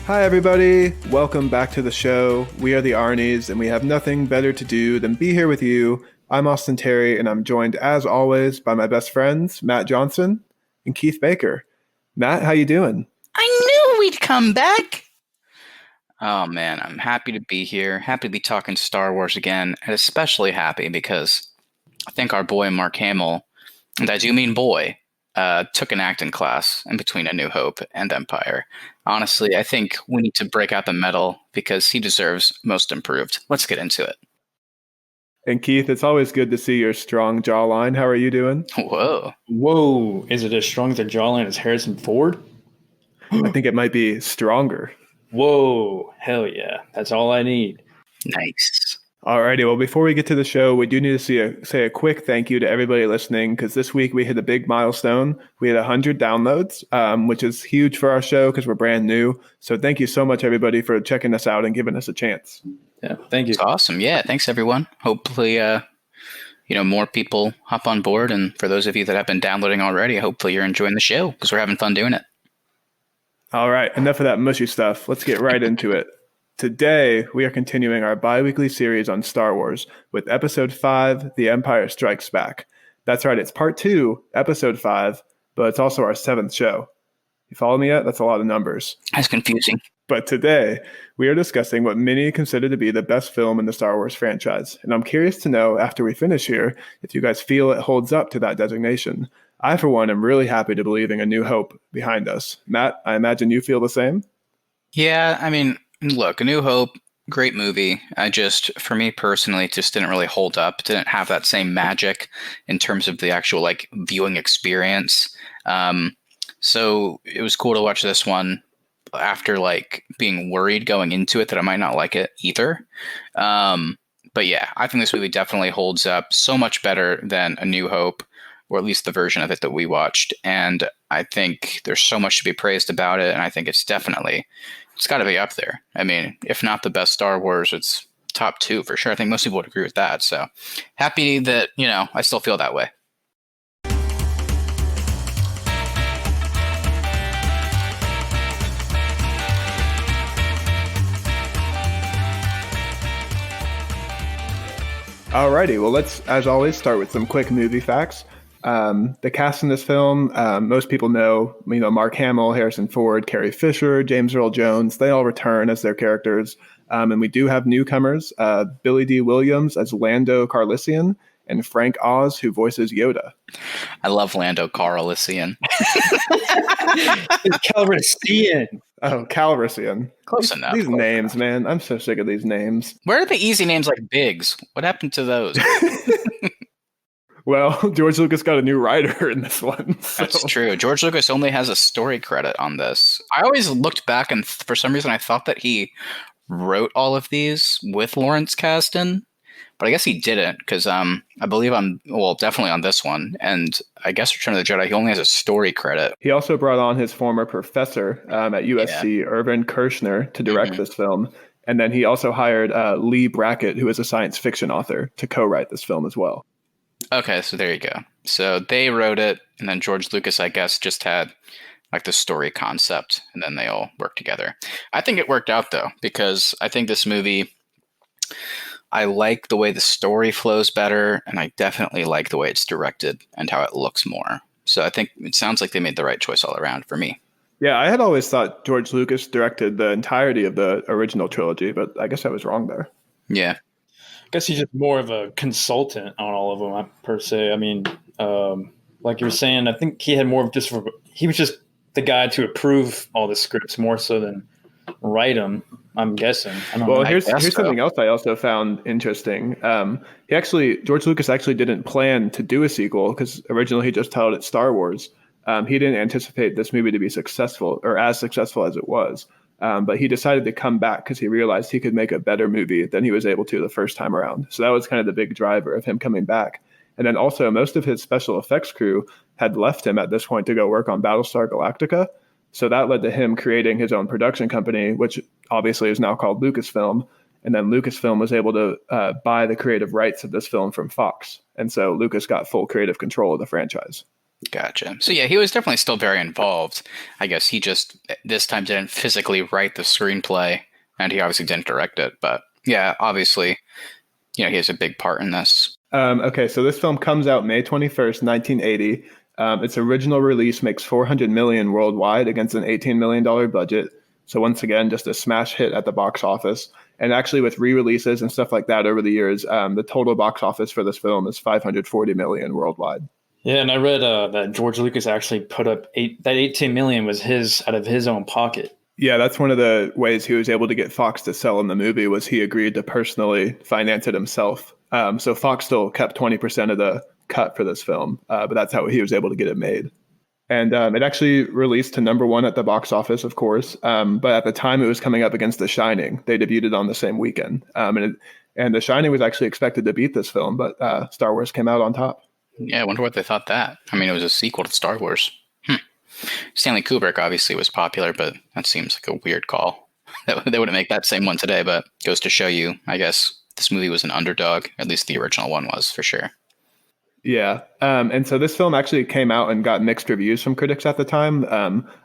Hi, everybody. Welcome back to the show. We are the Arnies, and we have nothing better to do than be here with you. I'm Austin Terry, and I'm joined, as always, by my best friends, Matt Johnson and Keith Baker. Matt, how you doing? I knew we'd come back. Oh man, I'm happy to be here. Happy to be talking Star Wars again, and especially happy because I think our boy Mark Hamill, and I do mean boy, took an acting class in between A New Hope and Empire. Honestly, I think we need to break out the medal because he deserves most improved. Let's get into it. And Keith, it's always good to see your strong jawline. How are you doing? Whoa. Whoa, is it as strong as a jawline as Harrison Ford? I think it might be stronger. Whoa, hell yeah. That's all I need. Nice. Alrighty, well, before we get to the show, we do need to say a quick thank you to everybody listening, because this week we hit a big milestone. We had 100 downloads, which is huge for our show because we're brand new. So thank you so much, everybody, for checking us out and giving us a chance. Yeah, thank you. It's awesome. Yeah, thanks everyone. Hopefully, more people hop on board. And for those of you that have been downloading already, hopefully you're enjoying the show because we're having fun doing it. All right, enough of that mushy stuff. Let's get right into it. Today, we are continuing our bi-weekly series on Star Wars with Episode 5, The Empire Strikes Back. That's right, it's Part 2, Episode 5, but it's also our 7th show. You follow me yet? That's a lot of numbers. That's confusing. But today, we are discussing what many consider to be the best film in the Star Wars franchise. And I'm curious to know, after we finish here, if you guys feel it holds up to that designation. I, for one, am really happy to be leaving A New Hope behind us. Matt, I imagine you feel the same? Yeah, I mean, look, A New Hope, great movie. For me personally, it just didn't really hold up. Didn't have that same magic in terms of the actual viewing experience. So it was cool to watch this one after being worried going into it that I might not like it either. But yeah, I think this movie definitely holds up so much better than A New Hope, or at least the version of it that we watched. And I think there's so much to be praised about it. And I think it's got to be up there. I mean, if not the best Star Wars, it's top 2 for sure. I think most people would agree with that. So happy that, I still feel that way. Alrighty, well, let's, as always, start with some quick movie facts. The cast in this film, most people know, Mark Hamill, Harrison Ford, Carrie Fisher, James Earl Jones, they all return as their characters. And we do have newcomers, Billy D. Williams as Lando Calrissian, and Frank Oz, who voices Yoda. I love Lando Calrissian. It's Calrissian. Oh, Calrissian. Close enough. These names, man. I'm so sick of these names. Where are the easy names like Biggs? What happened to those? Well, George Lucas got a new writer in this one. So. That's true. George Lucas only has a story credit on this. I always looked back and for some reason I thought that he wrote all of these with Lawrence Kasdan, but I guess he didn't because I believe definitely on this one. And I guess Return of the Jedi, he only has a story credit. He also brought on his former professor at USC, Irvin Kershner, to direct this film. And then he also hired Lee Brackett, who is a science fiction author, to co-write this film as well. Okay, so there you go. So they wrote it, and then George Lucas, I guess, just had the story concept, and then they all worked together. I think it worked out, though, because I think this movie, I like the way the story flows better, and I definitely like the way it's directed and how it looks more. So I think it sounds like they made the right choice all around for me. Yeah, I had always thought George Lucas directed the entirety of the original trilogy, but I guess I was wrong there. Yeah. I guess he's just more of a consultant on all of them, per se. I mean, like you were saying, I think he had more of he was just the guy to approve all the scripts more so than write them, I'm guessing. Here's something else I also found interesting. George Lucas actually didn't plan to do a sequel because originally he just titled it Star Wars. He didn't anticipate this movie to be successful or as successful as it was. But he decided to come back because he realized he could make a better movie than he was able to the first time around. So that was kind of the big driver of him coming back. And then also most of his special effects crew had left him at this point to go work on Battlestar Galactica. So that led to him creating his own production company, which obviously is now called Lucasfilm. And then Lucasfilm was able to buy the creative rights of this film from Fox. And so Lucas got full creative control of the franchise. Gotcha. So yeah, he was definitely still very involved. I guess he just this time didn't physically write the screenplay, and he obviously didn't direct it. But yeah, obviously, he has a big part in this. Okay, so this film comes out May 21st, 1980. Its original release makes 400 million worldwide against an $18 million budget. So once again, just a smash hit at the box office. And actually, with re-releases and stuff like that over the years, the total box office for this film is 540 million worldwide. Yeah, and I read that George Lucas actually put up that 18 million was his out of his own pocket. Yeah, that's one of the ways he was able to get Fox to sell him the movie was he agreed to personally finance it himself. So Fox still kept 20% of the cut for this film, but that's how he was able to get it made. And it actually released to #1 at the box office, of course. But at the time, it was coming up against The Shining. They debuted it on the same weekend. And The Shining was actually expected to beat this film, but Star Wars came out on top. Yeah, I wonder what they thought that. I mean, it was a sequel to Star Wars. Stanley Kubrick obviously was popular, but that seems like a weird call. They wouldn't make that same one today, but goes to show you, I guess, this movie was an underdog. At least the original one was, for sure. Yeah. And so this film actually came out and got mixed reviews from critics at the time.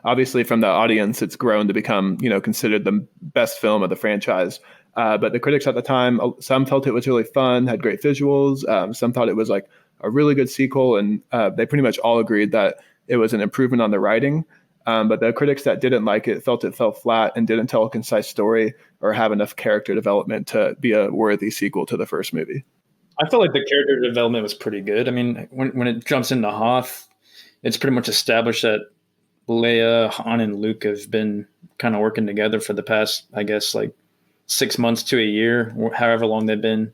Obviously, from the audience, it's grown to become, considered the best film of the franchise. But the critics at the time, some felt it was really fun, had great visuals. Some thought it was like a really good sequel. And they pretty much all agreed that it was an improvement on the writing. But the critics that didn't like it felt it fell flat and didn't tell a concise story or have enough character development to be a worthy sequel to the first movie. I feel like the character development was pretty good. I mean, when it jumps into Hoth, it's pretty much established that Leia, Han, and Luke have been kind of working together for the past, I guess, like 6 months to a year, however long they've been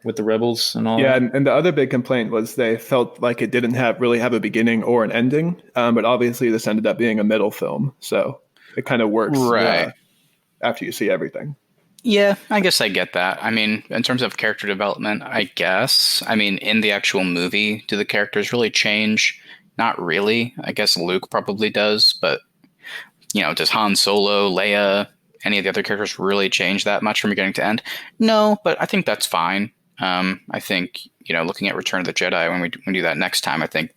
with the rebels and all. Yeah, that. and the other big complaint was they felt like it didn't really have a beginning or an ending. But obviously, this ended up being a middle film, so it kind of works right after you see everything. Yeah, I guess I get that. I mean, in terms of character development, I guess. I mean, in the actual movie, do the characters really change? Not really. I guess Luke probably does, but, does Han Solo, Leia, any of the other characters really change that much from beginning to end? No, but I think that's fine. I think, looking at Return of the Jedi, when we do that next time, I think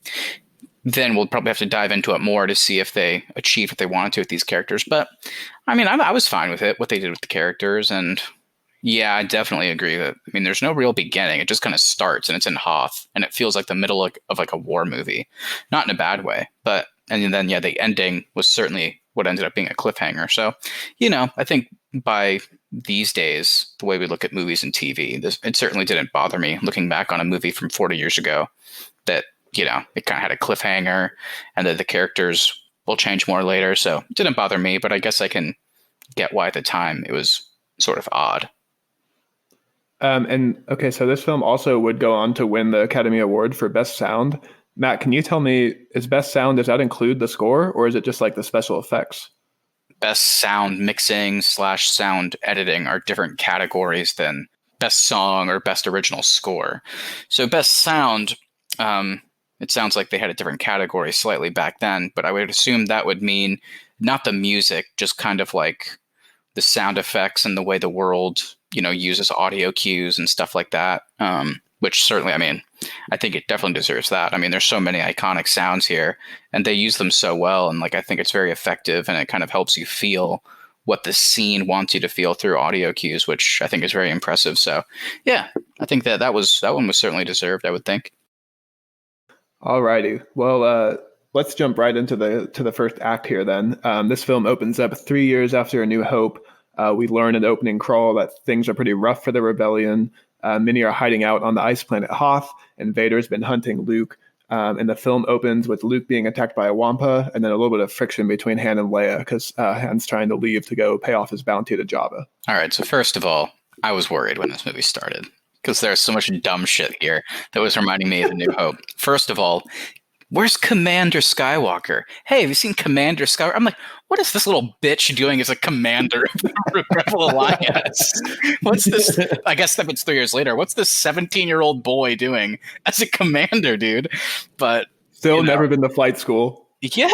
then we'll probably have to dive into it more to see if they achieved what they wanted to with these characters. But I mean, I was fine with it, what they did with the characters. And yeah, I definitely agree that, I mean, there's no real beginning. It just kind of starts and it's in Hoth and it feels like the middle of like a war movie, not in a bad way. But, and then, yeah, the ending was certainly what ended up being a cliffhanger. So, I think by these days, the way we look at movies and TV, it certainly didn't bother me looking back on a movie from 40 years ago that, it kind of had a cliffhanger and that the characters will change more later. So it didn't bother me, but I guess I can get why at the time it was sort of odd. And okay, so this film also would go on to win the Academy Award for Best Sound. Matt, can you tell me, is Best Sound, does that include the score or is it just like the special effects? Best sound mixing / sound editing are different categories than best song or best original score. So best sound, it sounds like they had a different category slightly back then, but I would assume that would mean not the music, just kind of like the sound effects and the way the world, uses audio cues and stuff like that. Which certainly, I mean, I think it definitely deserves that. I mean, there's so many iconic sounds here and they use them so well. And like, I think it's very effective and it kind of helps you feel what the scene wants you to feel through audio cues, which I think is very impressive. So yeah, I think that one was certainly deserved, I would think. Alrighty. Well, let's jump right into the first act here then. This film opens up 3 years after A New Hope. We learn in the opening crawl that things are pretty rough for the rebellion. Many are hiding out on the ice planet Hoth, and Vader's been hunting Luke. And the film opens with Luke being attacked by a Wampa, and then a little bit of friction between Han and Leia, because Han's trying to leave to go pay off his bounty to Jabba. All right, so first of all, I was worried when this movie started, because there's so much dumb shit here that was reminding me of A New Hope. First of all, where's Commander Skywalker? Hey, have you seen Commander Skywalker? I'm like, what is this little bitch doing as a commander of the Rebel Alliance? What's this? I guess that it's 3 years later. What's this 17-year-old boy doing as a commander, dude? But still never been to flight school. Yeah.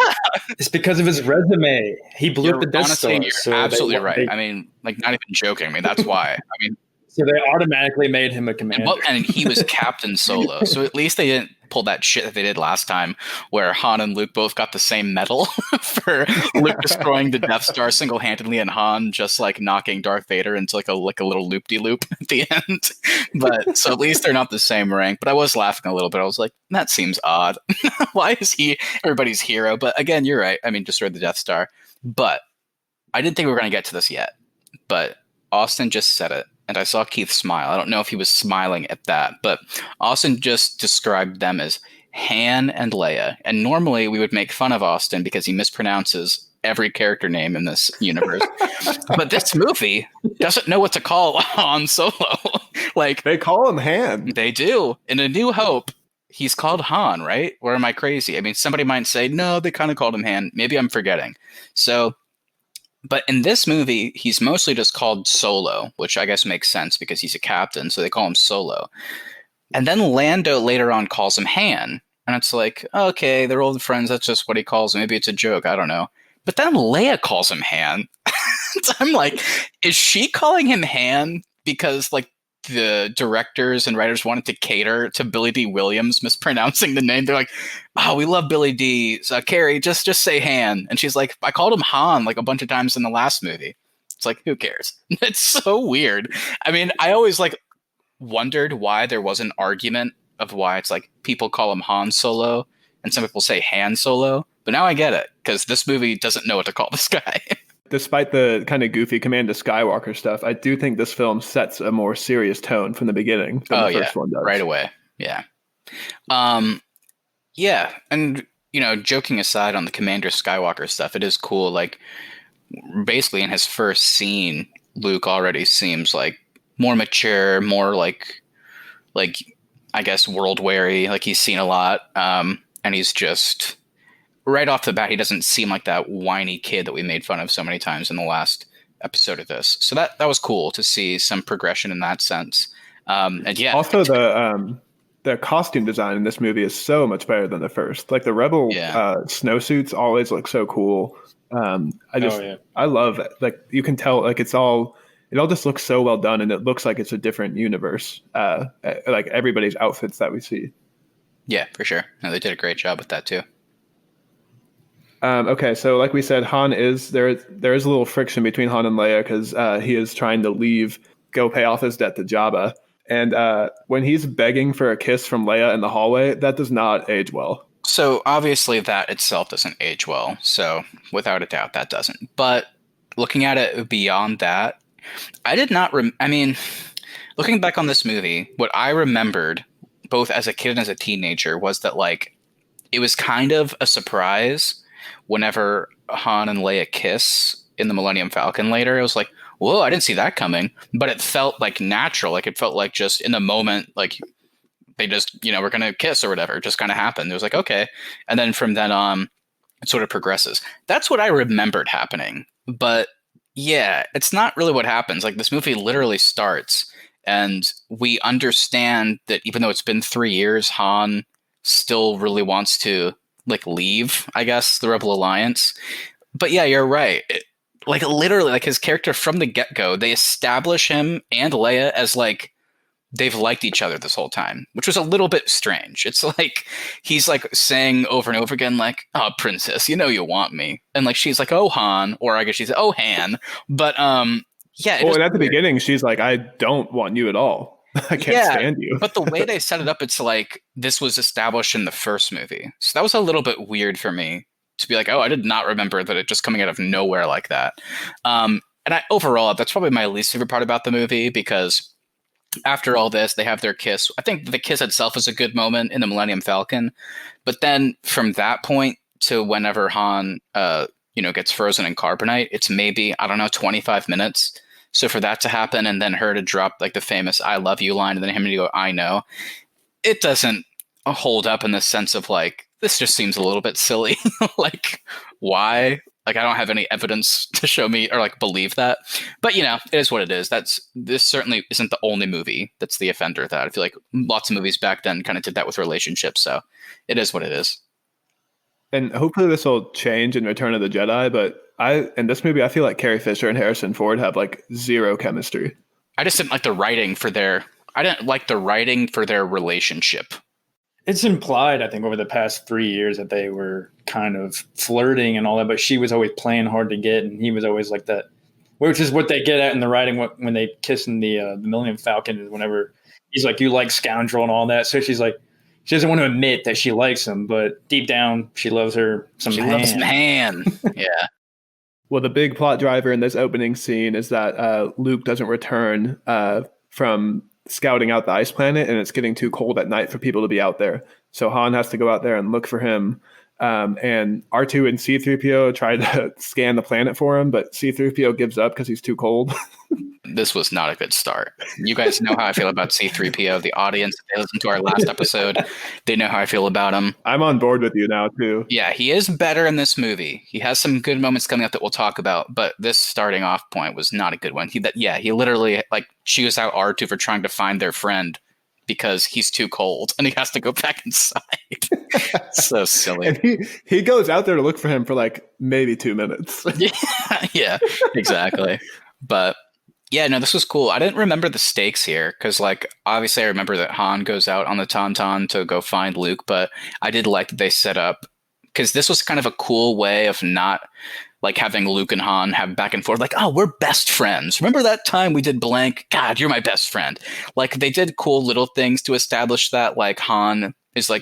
It's because of his resume. He blew up the Death Star. You're absolutely right. I mean, like, not even joking. I mean, that's why. I mean, So they automatically made him a commander. And he was Captain Solo. So at least they didn't pull that shit that they did last time, where Han and Luke both got the same medal for Luke destroying the Death Star single-handedly, and Han just like knocking Darth Vader into like a little loop-de-loop at the end. But so at least they're not the same rank. But I was laughing a little bit. I was like, that seems odd. Why is he everybody's hero? But again, you're right. I mean, destroyed the Death Star. But I didn't think we were going to get to this yet. But Austin just said it. And I saw Keith smile. I don't know if he was smiling at that, but Austin just described them as Han and Leia. And normally we would make fun of Austin because he mispronounces every character name in this universe. But this movie doesn't know what to call Han Solo. Like, they call him Han. They do. In A New Hope, he's called Han, right? Or am I crazy? I mean, somebody might say, no, they kind of called him Han. Maybe I'm forgetting. So... But in this movie, he's mostly just called Solo, which I guess makes sense because he's a captain, so they call him Solo. And then Lando later on calls him Han. And it's like, okay, they're old friends. That's just what he calls him. Maybe it's a joke. I don't know. But then Leia calls him Han. So I'm like, is she calling him Han because, like, the directors and writers wanted to cater to Billy D. Williams mispronouncing the name? They're like, oh, we love Billy D. So, Carrie, just say Han. And she's like, I called him Han like a bunch of times in the last movie. It's like, who cares? It's so weird. I mean, I always like wondered why there was an argument of why it's like people call him Han Solo and some people say Han Solo. But now I get it, because this movie doesn't know what to call this guy. Despite the kind of goofy Commander Skywalker stuff, I do think this film sets a more serious tone from the beginning than the first one does. Right away. Yeah. Yeah. And, you know, joking aside on the Commander Skywalker stuff, it is cool. Like, basically in his first scene, Luke already seems like more mature, more like I guess world weary, like he's seen a lot. And he's just... right off the bat, he doesn't seem like that whiny kid that we made fun of so many times in the last episode of this. So that was cool to see some progression in that sense. And yeah, also the costume design in this movie is so much better than the first. Like the Rebel snowsuits always look so cool. I love it. Like you can tell, like it all just looks so well done, and it looks like it's a different universe. Like everybody's outfits that we see. Yeah, for sure. No, they did a great job with that too. Okay, so like we said, Han is there is a little friction between Han and Leia because he is trying to go pay off his debt to Jabba. And when he's begging for a kiss from Leia in the hallway, that does not age well. So obviously that itself doesn't age well. So without a doubt, that doesn't. But looking at it beyond that, I did not... looking back on this movie, what I remembered, both as a kid and as a teenager, was that like it was kind of a surprise whenever Han and Leia kiss in the Millennium Falcon later. It was like, whoa, I didn't see that coming. But it felt like natural. Like it felt like just in the moment, like they just, you know, we're going to kiss or whatever. It just kind of happened. It was like, okay. And then from then on, it sort of progresses. That's what I remembered happening. But yeah, it's not really what happens. Like this movie literally starts and we understand that even though it's been 3 years, Han still really wants to like leave, I guess, the Rebel Alliance. But yeah, you're right. Like literally, like his character from the get-go, they establish him and Leia as like they've liked each other this whole time, which was a little bit strange. It's like he's like saying over and over again, like, "Oh, princess, you know you want me," and like she's like, "Oh, Han," or I guess she's, "Oh, Han." But yeah. Well, and at the beginning, she's like, "I don't want you at all. I can't stand you." But the way they set it up, it's like this was established in the first movie, so that was a little bit weird for me to be like, "Oh, I did not remember that it just coming out of nowhere like that." And overall, that's probably my least favorite part about the movie because after all this, they have their kiss. I think the kiss itself is a good moment in the Millennium Falcon, but then from that point to whenever Han, gets frozen in carbonite, it's maybe, I don't know, 25 minutes. So for that to happen and then her to drop like the famous "I love you" line and then him to go "I know," it doesn't hold up in the sense of like, this just seems a little bit silly. Like, why? Like, I don't have any evidence to show me or like believe that. But, you know, it is what it is. This certainly isn't the only movie that's the offender of that. I feel like lots of movies back then kind of did that with relationships. So it is what it is. And hopefully this will change in Return of the Jedi. But in this movie, I feel like Carrie Fisher and Harrison Ford have like zero chemistry. I just didn't like the writing for their. I didn't like the writing for their relationship. It's implied, I think, over the past 3 years that they were kind of flirting and all that, but she was always playing hard to get, and he was always like that, which is what they get at in the writing when they kiss in the Millennium Falcon. Is whenever he's like, "You like scoundrel" and all that. So she's like, she doesn't want to admit that she likes him, but deep down, she loves her some She Han. loves Man. Yeah. Well, the big plot driver in this opening scene is that Luke doesn't return from scouting out the ice planet, and it's getting too cold at night for people to be out there. So Han has to go out there and look for him. And R2 and C-3PO try to scan the planet for him, but C-3PO gives up because he's too cold. This was not a good start. You guys know how I feel about C-3PO. The audience, if they listen to our last episode, they know how I feel about him. I'm on board with you now, too. Yeah, he is better in this movie. He has some good moments coming up that we'll talk about, but this starting off point was not a good one. He literally chews out R2 for trying to find their friend because he's too cold and he has to go back inside. So silly. And he goes out there to look for him for maybe 2 minutes. Yeah, exactly. But yeah, no, this was cool. I didn't remember the stakes here because, obviously I remember that Han goes out on the Tauntaun to go find Luke, but I did like that they set up, because this was kind of a cool way of not, having Luke and Han have back and forth, oh, we're best friends. Remember that time we did blank? God, you're my best friend. They did cool little things to establish that, Han is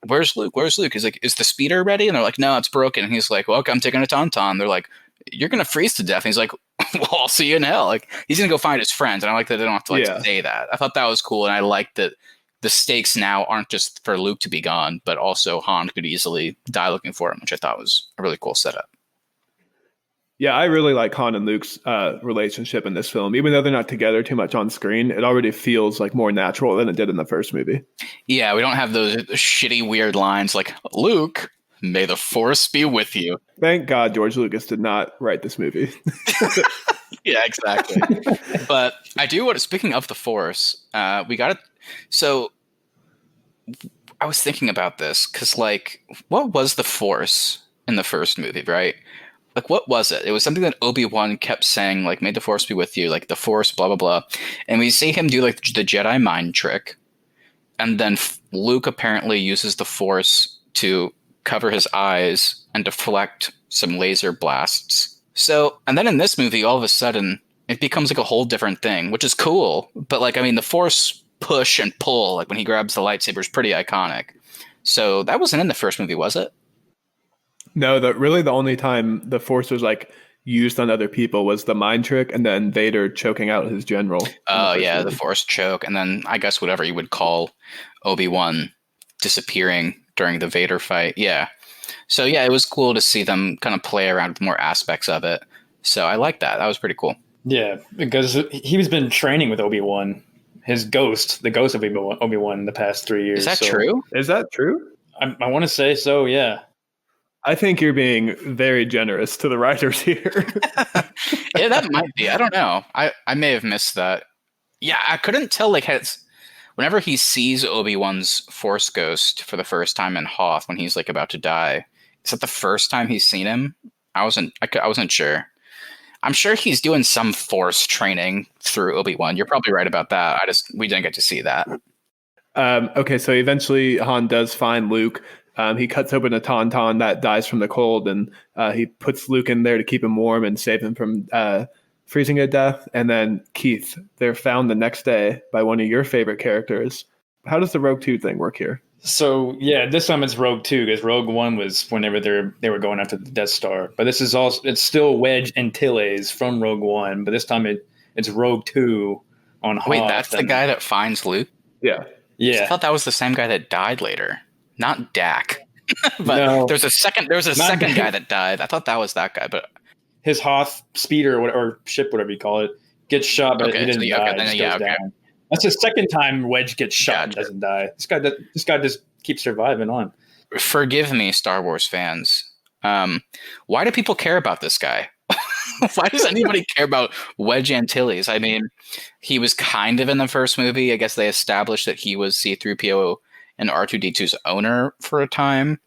where's Luke? Where's Luke? He's like, is the speeder ready? And they're like, no, it's broken. And he's like, well, okay, I'm taking a Tauntaun. They're like, you're going to freeze to death. And he's like, well, I'll see you in hell. He's going to go find his friends. And I like that they don't have to say that. I thought that was cool. And I like that the stakes now aren't just for Luke to be gone, but also Han could easily die looking for him, which I thought was a really cool setup. Yeah, I really like Han and Luke's relationship in this film. Even though they're not together too much on screen, it already feels more natural than it did in the first movie. Yeah, we don't have those shitty, weird lines like, Luke, may the Force be with you. Thank God George Lucas did not write this movie. Yeah, exactly. But I do want to, speaking of the Force, we got it. So I was thinking about this because, what was the Force in the first movie, right? What was it? It was something that Obi-Wan kept saying, may the Force be with you, the Force, blah, blah, blah. And we see him do, the Jedi mind trick. And then Luke apparently uses the Force to cover his eyes and deflect some laser blasts. So, and then in this movie, all of a sudden, it becomes a whole different thing, which is cool. But, the Force push and pull, when he grabs the lightsaber, is pretty iconic. So that wasn't in the first movie, was it? No, really the only time the Force was used on other people was the mind trick, and then Vader choking out his general. Oh yeah, the Force choke, and then I guess whatever you would call Obi-Wan disappearing during the Vader fight. Yeah. So yeah, it was cool to see them kind of play around with more aspects of it. So I like that. That was pretty cool. Yeah, because he's been training with Obi-Wan, his ghost, the ghost of Obi-Wan in the past 3 years. Is that true? Is that true? I want to say so, yeah. I think you're being very generous to the writers here. Yeah, that might be. I don't know. I may have missed that. Yeah, I couldn't tell. Whenever he sees Obi-Wan's Force ghost for the first time in Hoth when he's about to die, is that the first time he's seen him? I wasn't sure. I'm sure he's doing some Force training through Obi-Wan. You're probably right about that. We didn't get to see that. Okay, so eventually Han does find Luke. He cuts open a Tauntaun that dies from the cold, and he puts Luke in there to keep him warm and save him from freezing to death. And then, Keith, they're found the next day by one of your favorite characters. How does the Rogue 2 thing work here? So, yeah, this time it's Rogue 2, because Rogue 1 was whenever they were going after the Death Star. But this is it's still Wedge Antilles from Rogue 1, but this time it's Rogue 2 on Hoth. Wait, that's the guy that finds Luke? Yeah. Yeah. I thought that was the same guy that died later. Not Dak. But no, there's a second guy that died. I thought that was that guy, but his Hoth speeder or ship, whatever you call it, gets shot, but he didn't die. Just goes down. That's the second time Wedge gets shot and doesn't die. This guy just keeps surviving on. Forgive me, Star Wars fans. Why do people care about this guy? Why does anybody care about Wedge Antilles? I mean, he was kind of in the first movie. I guess they established that he was C-3PO and R2-D2's owner for a time,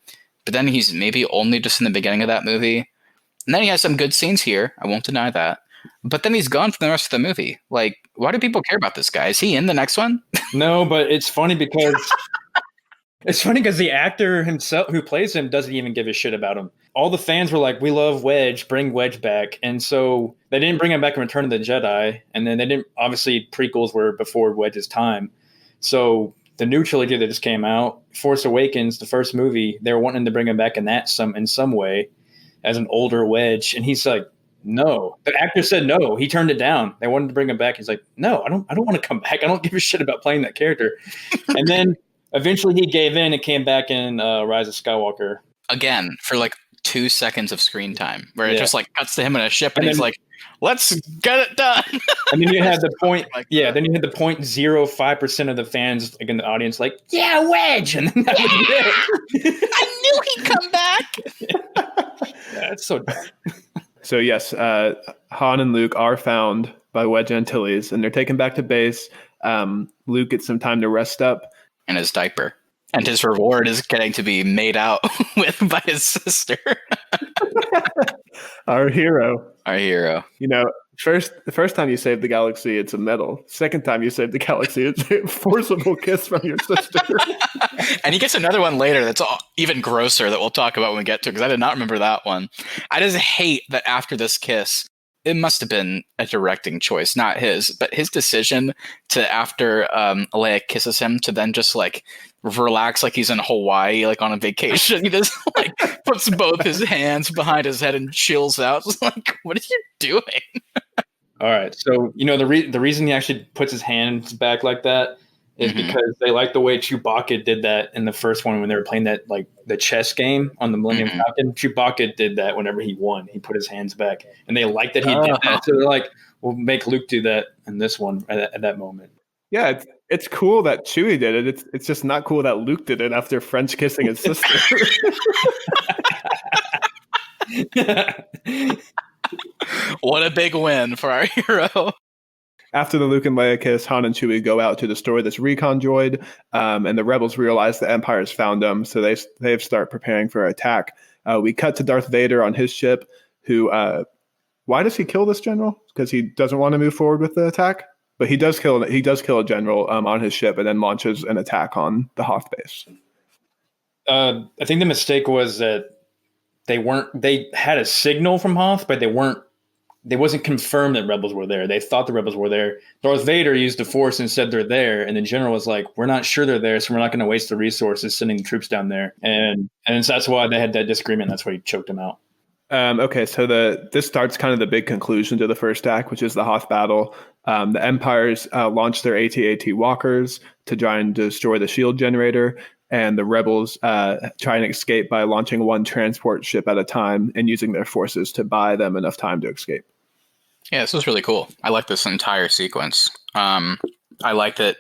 but then he's maybe only just in the beginning of that movie. And then he has some good scenes here. I won't deny that. But then he's gone for the rest of the movie. Like, why do people care about this guy? Is he in the next one? No, but it's funny because the actor himself who plays him doesn't even give a shit about him. All the fans were like, "We love Wedge, bring Wedge back," and so they didn't bring him back in Return of the Jedi, and then they didn't. Obviously, prequels were before Wedge's time, so the new trilogy that just came out, Force Awakens, the first movie, they were wanting to bring him back in some way as an older Wedge, and he's like, "No." The actor said no. He turned it down. They wanted to bring him back. He's like, "No, I don't want to come back. I don't give a shit about playing that character." And then eventually he gave in and came back in Rise of Skywalker. Again, for like 2 seconds of screen time, where it just like cuts to him in a ship and he's like, let's get it done. And then you had the point, then you had the 0.05% of the fans like in the audience like, yeah, Wedge. And then that was it. I knew he'd come back. Yeah, it's so dumb. So yes, Han and Luke are found by Wedge Antilles, and they're taken back to base. Luke gets some time to rest up. In his diaper. And his reward is getting to be made out with by his sister. Our hero. Our hero. You know, the first time you save the galaxy, it's a medal. Second time you save the galaxy, it's a forcible kiss from your sister. And he gets another one later that's even grosser that we'll talk about when we get to, because I did not remember that one. I just hate that after this kiss, it must have been a directing choice, not his, but his decision to, after Leia kisses him, to then just like relax like he's in Hawaii, like on a vacation. He just like puts both his hands behind his head and chills out. It's like, what are you doing? All right. So, you know, the reason he actually puts his hands back like that is because they like the way Chewbacca did that in the first one when they were playing that, like the chess game on the Millennium Falcon. Chewbacca did that whenever he won. He put his hands back, and they liked that he did that. So they're like, we'll make Luke do that in this one at that moment. Yeah, it's cool that Chewie did it. It's just not cool that Luke did it after French kissing his sister. What a big win for our hero. After the Luke and Leia kiss, Han and Chewie go out to destroy this recon droid, and the rebels realize the Empire's found them, so they start preparing for attack. We cut to Darth Vader on his ship, who, why does he kill this general? Because he doesn't want to move forward with the attack? But he does kill a general on his ship and then launches an attack on the Hoth base. I think the mistake was that they had a signal from Hoth, but they wasn't confirmed that rebels were there. They thought the rebels were there. Darth Vader used the Force and said they're there, and the general was like, we're not sure they're there, so we're not going to waste the resources sending the troops down there. And so that's why they had that disagreement. That's why he choked them out. Okay, so this starts kind of the big conclusion to the first act, which is the Hoth battle. The Empires launch their AT-AT walkers to try and destroy the shield generator, and the rebels try and escape by launching one transport ship at a time and using their forces to buy them enough time to escape. Yeah, this was really cool. I like this entire sequence. I like that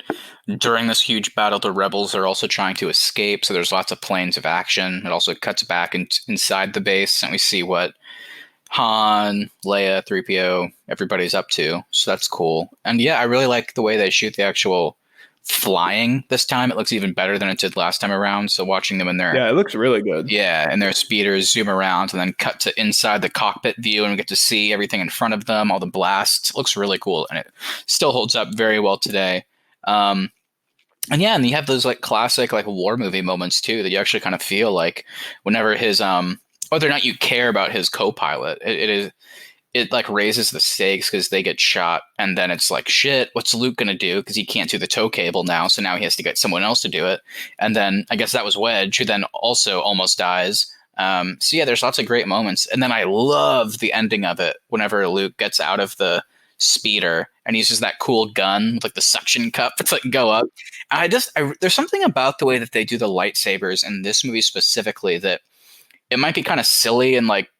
during this huge battle, the rebels are also trying to escape. So there's lots of planes of action. It also cuts back inside the base, and we see what Han, Leia, 3PO, everybody's up to. So that's cool. And yeah, I really like the way they shoot the actual flying this time. It looks even better than it did last time around. So watching them in their it looks really good. Yeah, and their speeders zoom around and then cut to inside the cockpit view, and we get to see everything in front of them, all the blasts. It looks really cool, and it still holds up very well today. And you have those like classic like war movie moments too that you actually kind of feel like whenever his whether or not you care about his co-pilot, it like raises the stakes because they get shot, and then it's like, shit, what's Luke gonna do? Because he can't do the tow cable now, so now he has to get someone else to do it. And then I guess that was Wedge, who then also almost dies. So yeah, there's lots of great moments, and then I love the ending of it whenever Luke gets out of the speeder and he uses that cool gun with like the suction cup to like go up. There's something about the way that they do the lightsabers in this movie specifically that it might be kind of silly and like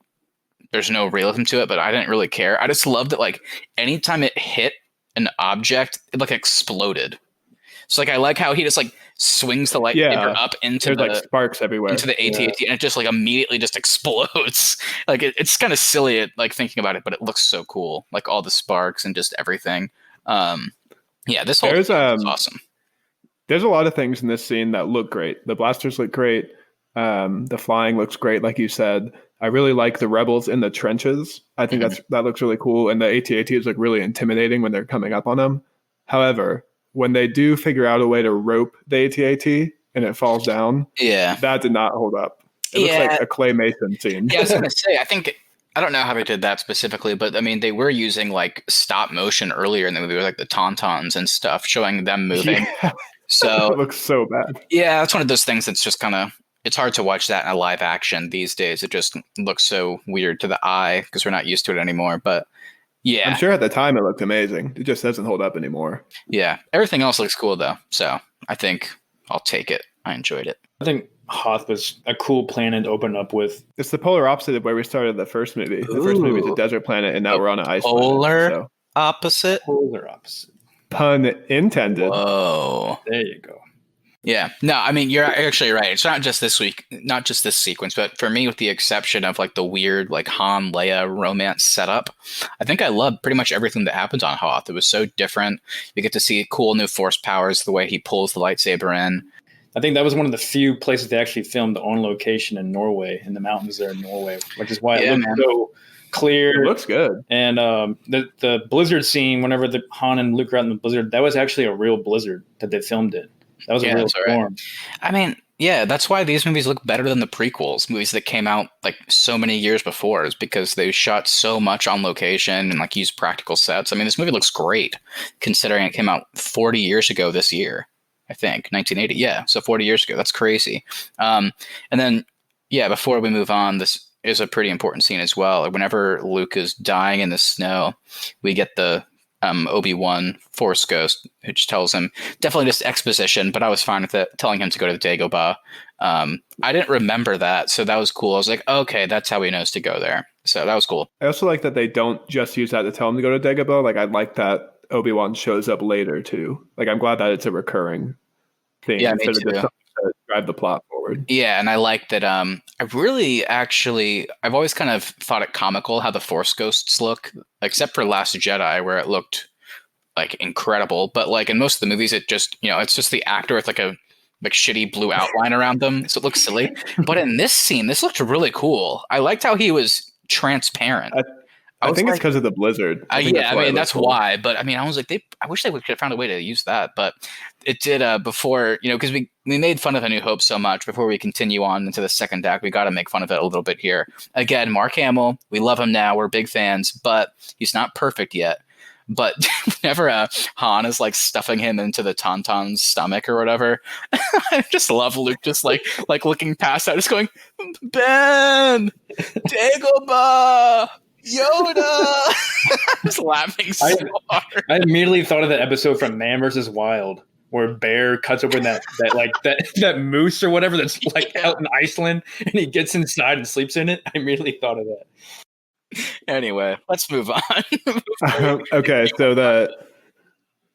there's no realism to it, but I didn't really care. I just loved that like anytime it hit an object, it like exploded. So like I like how he just like swings the lightsaber up into like sparks everywhere into the AT-AT, and it just like immediately just explodes. Like it's kind of silly like thinking about it, but it looks so cool. Like all the sparks and just everything. This whole thing is awesome. There's a lot of things in this scene that look great. The blasters look great. The flying looks great, like you said. I really like the rebels in the trenches. I think that looks really cool, and the AT-ATs look really intimidating when they're coming up on them. However, when they do figure out a way to rope the AT-AT and it falls down, that did not hold up. It looks like a claymation scene. Yeah, I was going to say, I don't know how they did that specifically, but I mean, they were using like stop motion earlier in the movie with like the tauntauns and stuff, showing them moving. Yeah. So it looks so bad. Yeah, it's one of those things that's just kind of, it's hard to watch that in a live action these days. It just looks so weird to the eye because we're not used to it anymore. But yeah. I'm sure at the time it looked amazing. It just doesn't hold up anymore. Yeah. Everything else looks cool though. So I think I'll take it. I enjoyed it. I think Hoth was a cool planet to open up with. It's the polar opposite of where we started the first movie. The first movie is a desert planet, and now we're on an ice polar planet. Opposite? Polar opposite. Pun intended. Whoa. There you go. Yeah. No, I mean, you're actually right. It's not just this week, not just this sequence, but for me, with the exception of like the weird like Han Leia romance setup, I think I love pretty much everything that happens on Hoth. It was so different. You get to see cool new force powers, the way he pulls the lightsaber in. I think that was one of the few places they actually filmed on location in Norway, in the mountains there in Norway, which is why it looks so clear. It looks good. And the blizzard scene, whenever the Han and Luke are out in the blizzard, that was actually a real blizzard that they filmed it. That was a real storm. Right. I mean, yeah, that's why these movies look better than the prequels, movies that came out like so many years before, is because they shot so much on location and like used practical sets. I mean, this movie looks great considering it came out 40 years ago this year. I think 1980. Yeah. So 40 years ago. That's crazy. And then, yeah, before we move on, this is a pretty important scene as well. Whenever Luke is dying in the snow, we get the Obi-Wan Force Ghost, which tells him, definitely just exposition, but I was fine with it, telling him to go to the Dagobah. I didn't remember that. So that was cool. I was like, okay, that's how he knows to go there. So that was cool. I also like that they don't just use that to tell him to go to Dagobah. Like, I like that Obi-Wan shows up later too. Like, I'm glad that it's a recurring thing instead of just something to drive the plot forward. Yeah, and I like that. I've always kind of thought it comical how the Force ghosts look, except for Last Jedi, where it looked like incredible. But like in most of the movies, it just, it's just the actor with like a shitty blue outline around them, so it looks silly. But in this scene, this looked really cool. I liked how he was transparent. I think it's because of the blizzard. That's why. But I mean, I was like, I wish they could have found a way to use that. But it did before, because we made fun of A New Hope so much. Before we continue on into the second act, we got to make fun of it a little bit here. Again, Mark Hamill, we love him now. We're big fans, but he's not perfect yet. But whenever Han is like stuffing him into the Tauntaun's stomach or whatever, I just love Luke just like looking past that, just going, Ben, Dagobah, Yoda. Just laughing so hard. I immediately thought of that episode from Man vs. Wild, where Bear cuts open that moose or whatever that's like out in Iceland, and he gets inside and sleeps in it. I immediately thought of that. Anyway, let's move on. Okay, so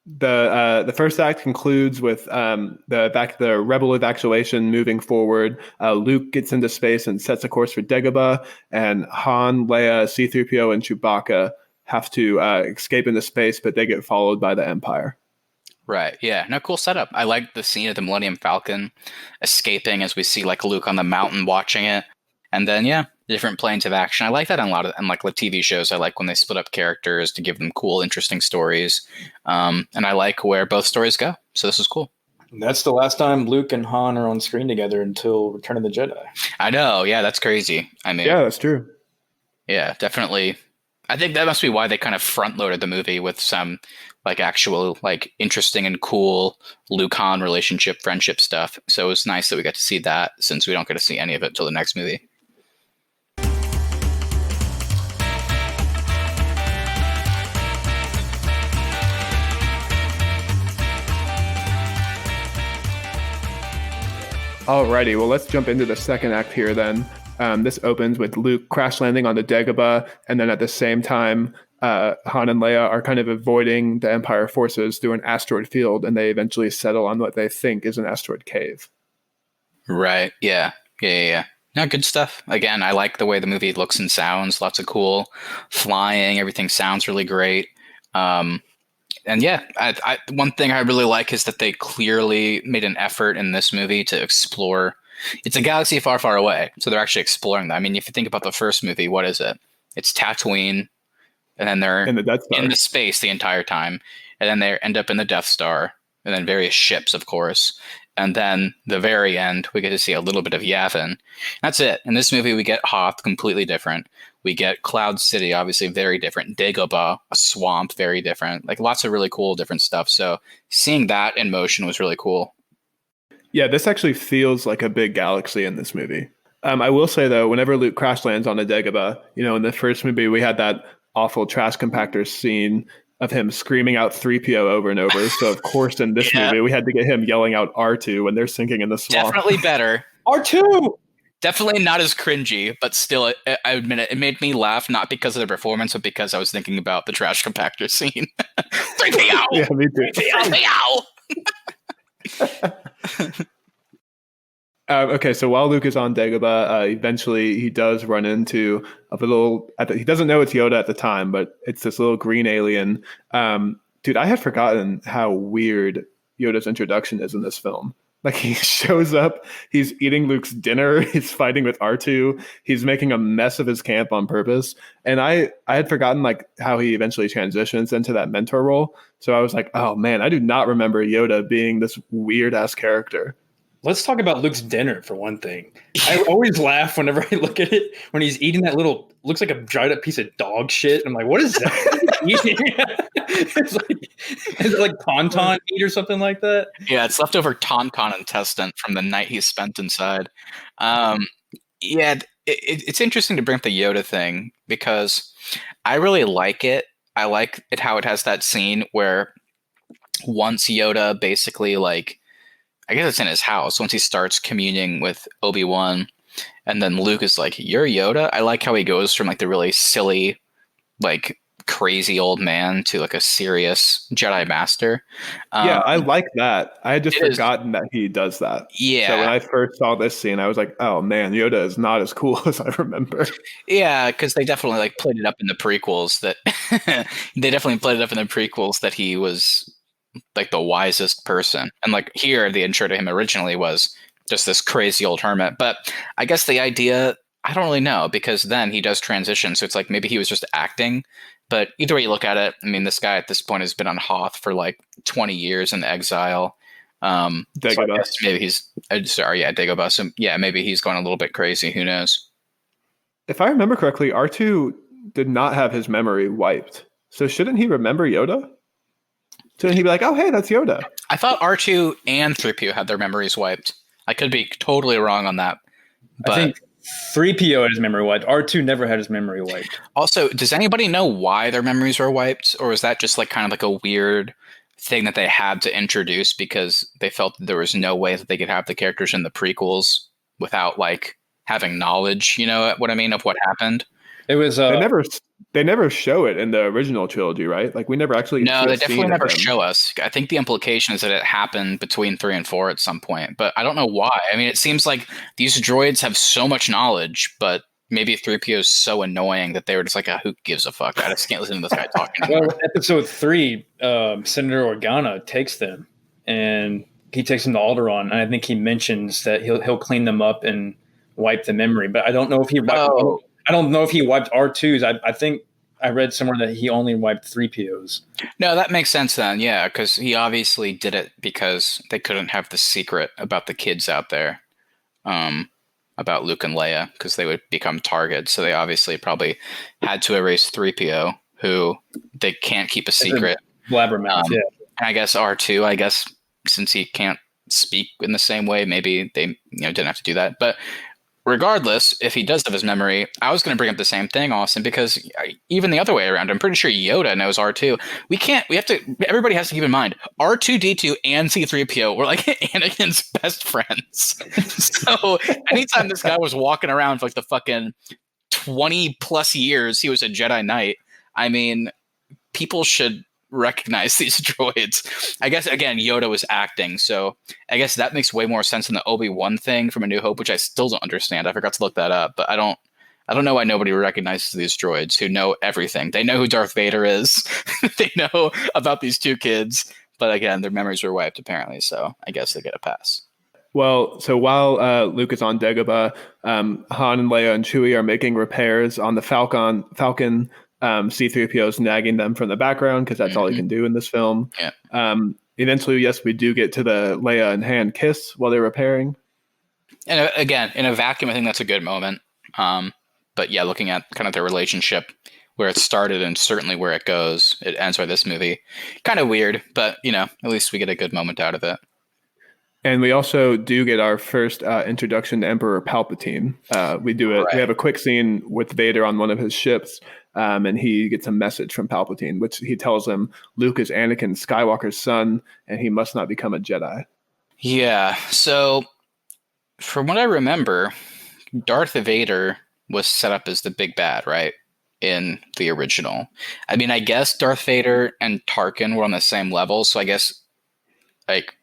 the first act concludes with the rebel evacuation moving forward. Luke gets into space and sets a course for Dagobah, and Han, Leia, C-3PO, and Chewbacca have to escape into space, but they get followed by the Empire. Right. Yeah. No, cool setup. I like the scene of the Millennium Falcon escaping as we see like Luke on the mountain watching it, and then different planes of action. I like that in like TV shows. I like when they split up characters to give them cool, interesting stories. And I like where both stories go. So this is cool. That's the last time Luke and Han are on screen together until Return of the Jedi. I know. Yeah, that's crazy. I mean, yeah, that's true. Yeah, definitely. I think that must be why they kind of front loaded the movie with some like actual like interesting and cool Luke Han relationship, friendship stuff. So it was nice that we got to see that, since we don't get to see any of it till the next movie. Alrighty, well, let's jump into the second act here then. This opens with Luke crash landing on the Dagobah, and then at the same time, Han and Leia are kind of avoiding the Empire forces through an asteroid field, and they eventually settle on what they think is an asteroid cave. Right, yeah. No, good stuff. Again, I like the way the movie looks and sounds. Lots of cool flying. Everything sounds really great. And yeah, one thing I really like is that they clearly made an effort in this movie to explore It's a galaxy far, far away. So they're actually exploring that. I mean, if you think about the first movie, what is it? It's Tatooine, and then they're And the Death Star. in the space the entire time, and then they end up in the Death Star, and then various ships, of course. And then the very end, we get to see a little bit of Yavin. That's it. In this movie, we get Hoth, completely different. We get Cloud City, obviously very different. Dagobah, a swamp, very different. Like lots of really cool different stuff. So seeing that in motion was really cool. Yeah, this actually feels like a big galaxy in this movie. I will say, though, whenever Luke crash lands on a Dagobah, in the first movie, we had that awful trash compactor scene of him screaming out 3PO over and over. So, of course, in this movie, we had to get him yelling out R2 when they're sinking in the swamp. Definitely better. R2! Definitely not as cringy, but still, I admit it made me laugh, not because of the performance, but because I was thinking about the trash compactor scene. 3PO! Yeah, me too. 3PO! Okay, so while Luke is on Dagobah, eventually he does run into a little. He doesn't know it's Yoda at the time, but it's this little green alien. Dude, I had forgotten how weird Yoda's introduction is in this film. Like he shows up, he's eating Luke's dinner, he's fighting with R2, he's making a mess of his camp on purpose. And I had forgotten like how he eventually transitions into that mentor role. So I was like, oh man, I do not remember Yoda being this weird ass character. Let's talk about Luke's dinner for one thing. I always laugh whenever I look at it when he's eating that little, looks like a dried up piece of dog shit. I'm like, what is that? It's like tauntaun meat or something like that. Yeah, it's leftover tauntaun intestine from the night he spent inside. It's interesting to bring up the Yoda thing because I really like it. I like it how it has that scene where once Yoda basically like, I guess it's in his house, once he starts communing with Obi-Wan, and then Luke is like, you're Yoda? I like how he goes from like the really silly, like crazy old man to like a serious Jedi Master. Yeah, I like that. I had just forgotten that he does that. Yeah. So when I first saw this scene, I was like, oh man, Yoda is not as cool as I remember. Yeah, because they definitely like played it up in the prequels that he was like the wisest person. And like here, the intro to him originally was just this crazy old hermit. But I guess the idea, I don't really know, because then he does transition. So it's like maybe he was just acting. But either way you look at it, I mean, this guy at this point has been on Hoth for like 20 years in exile. So I guess maybe he's, Dagobah. So yeah, maybe he's going a little bit crazy. Who knows? If I remember correctly, R2 did not have his memory wiped. So shouldn't he remember Yoda? Shouldn't he be like, oh, hey, that's Yoda? I thought R2 and 3PO had their memories wiped. I could be totally wrong on that. But I think 3PO had his memory wiped. R2 never had his memory wiped. Also, does anybody know why their memories were wiped? Or was that just like kind of like a weird thing that they had to introduce because they felt that there was no way that they could have the characters in the prequels without like having knowledge, you know what I mean, of what happened? It was they never show it in the original trilogy, right? Like we never actually. No, they definitely never show us. I think the implication is that it happened between 3 and 4 at some point, but I don't know why. I mean, it seems like these droids have so much knowledge, but maybe 3PO is so annoying that they were just like, who gives a fuck? I just can't listen to this guy talking. Well, episode 3, Senator Organa takes them, and he takes them to Alderaan, and I think he mentions that he'll clean them up and wipe the memory, but I don't know if he wiped. I don't know if he wiped R2s. I think I read somewhere that he only wiped 3POs. No, that makes sense then. Yeah, because he obviously did it because they couldn't have the secret about the kids out there, about Luke and Leia, because they would become targets. So they obviously probably had to erase 3PO, who they can't keep a secret. Blabbermouth, yeah. And I guess R2, since he can't speak in the same way, maybe they didn't have to do that. But regardless, if he does have his memory, I was going to bring up the same thing, Austin, because even the other way around, I'm pretty sure Yoda knows R2. Everybody has to keep in mind, R2-D2 and C-3PO were like Anakin's best friends. So anytime this guy was walking around for like the fucking 20 plus years he was a Jedi Knight, I mean, people should recognize these droids. I guess again, Yoda was acting, so I guess that makes way more sense than the Obi-Wan thing from A New Hope, which I still don't understand. I forgot to look that up, but I don't know why nobody recognizes these droids who know everything. They know who Darth Vader is. They know about these two kids, but again, their memories were wiped apparently, so I guess they get a pass. Well, so while Luke is on Dagobah, Han and Leia and Chewie are making repairs on the Falcon. C-3PO is nagging them from the background because that's all he can do in this film. Yeah. Eventually, yes, we do get to the Leia and Han kiss while they're repairing. And again, in a vacuum, I think that's a good moment. But yeah, looking at kind of their relationship, where it started and certainly where it goes, it ends by this movie. Kind of weird, but at least we get a good moment out of it. And we also do get our first introduction to Emperor Palpatine. We do it. Right. We have a quick scene with Vader on one of his ships, and he gets a message from Palpatine, which he tells him Luke is Anakin Skywalker's son, and he must not become a Jedi. Yeah. So, from what I remember, Darth Vader was set up as the big bad, right? In the original. I mean, I guess Darth Vader and Tarkin were on the same level, so I guess like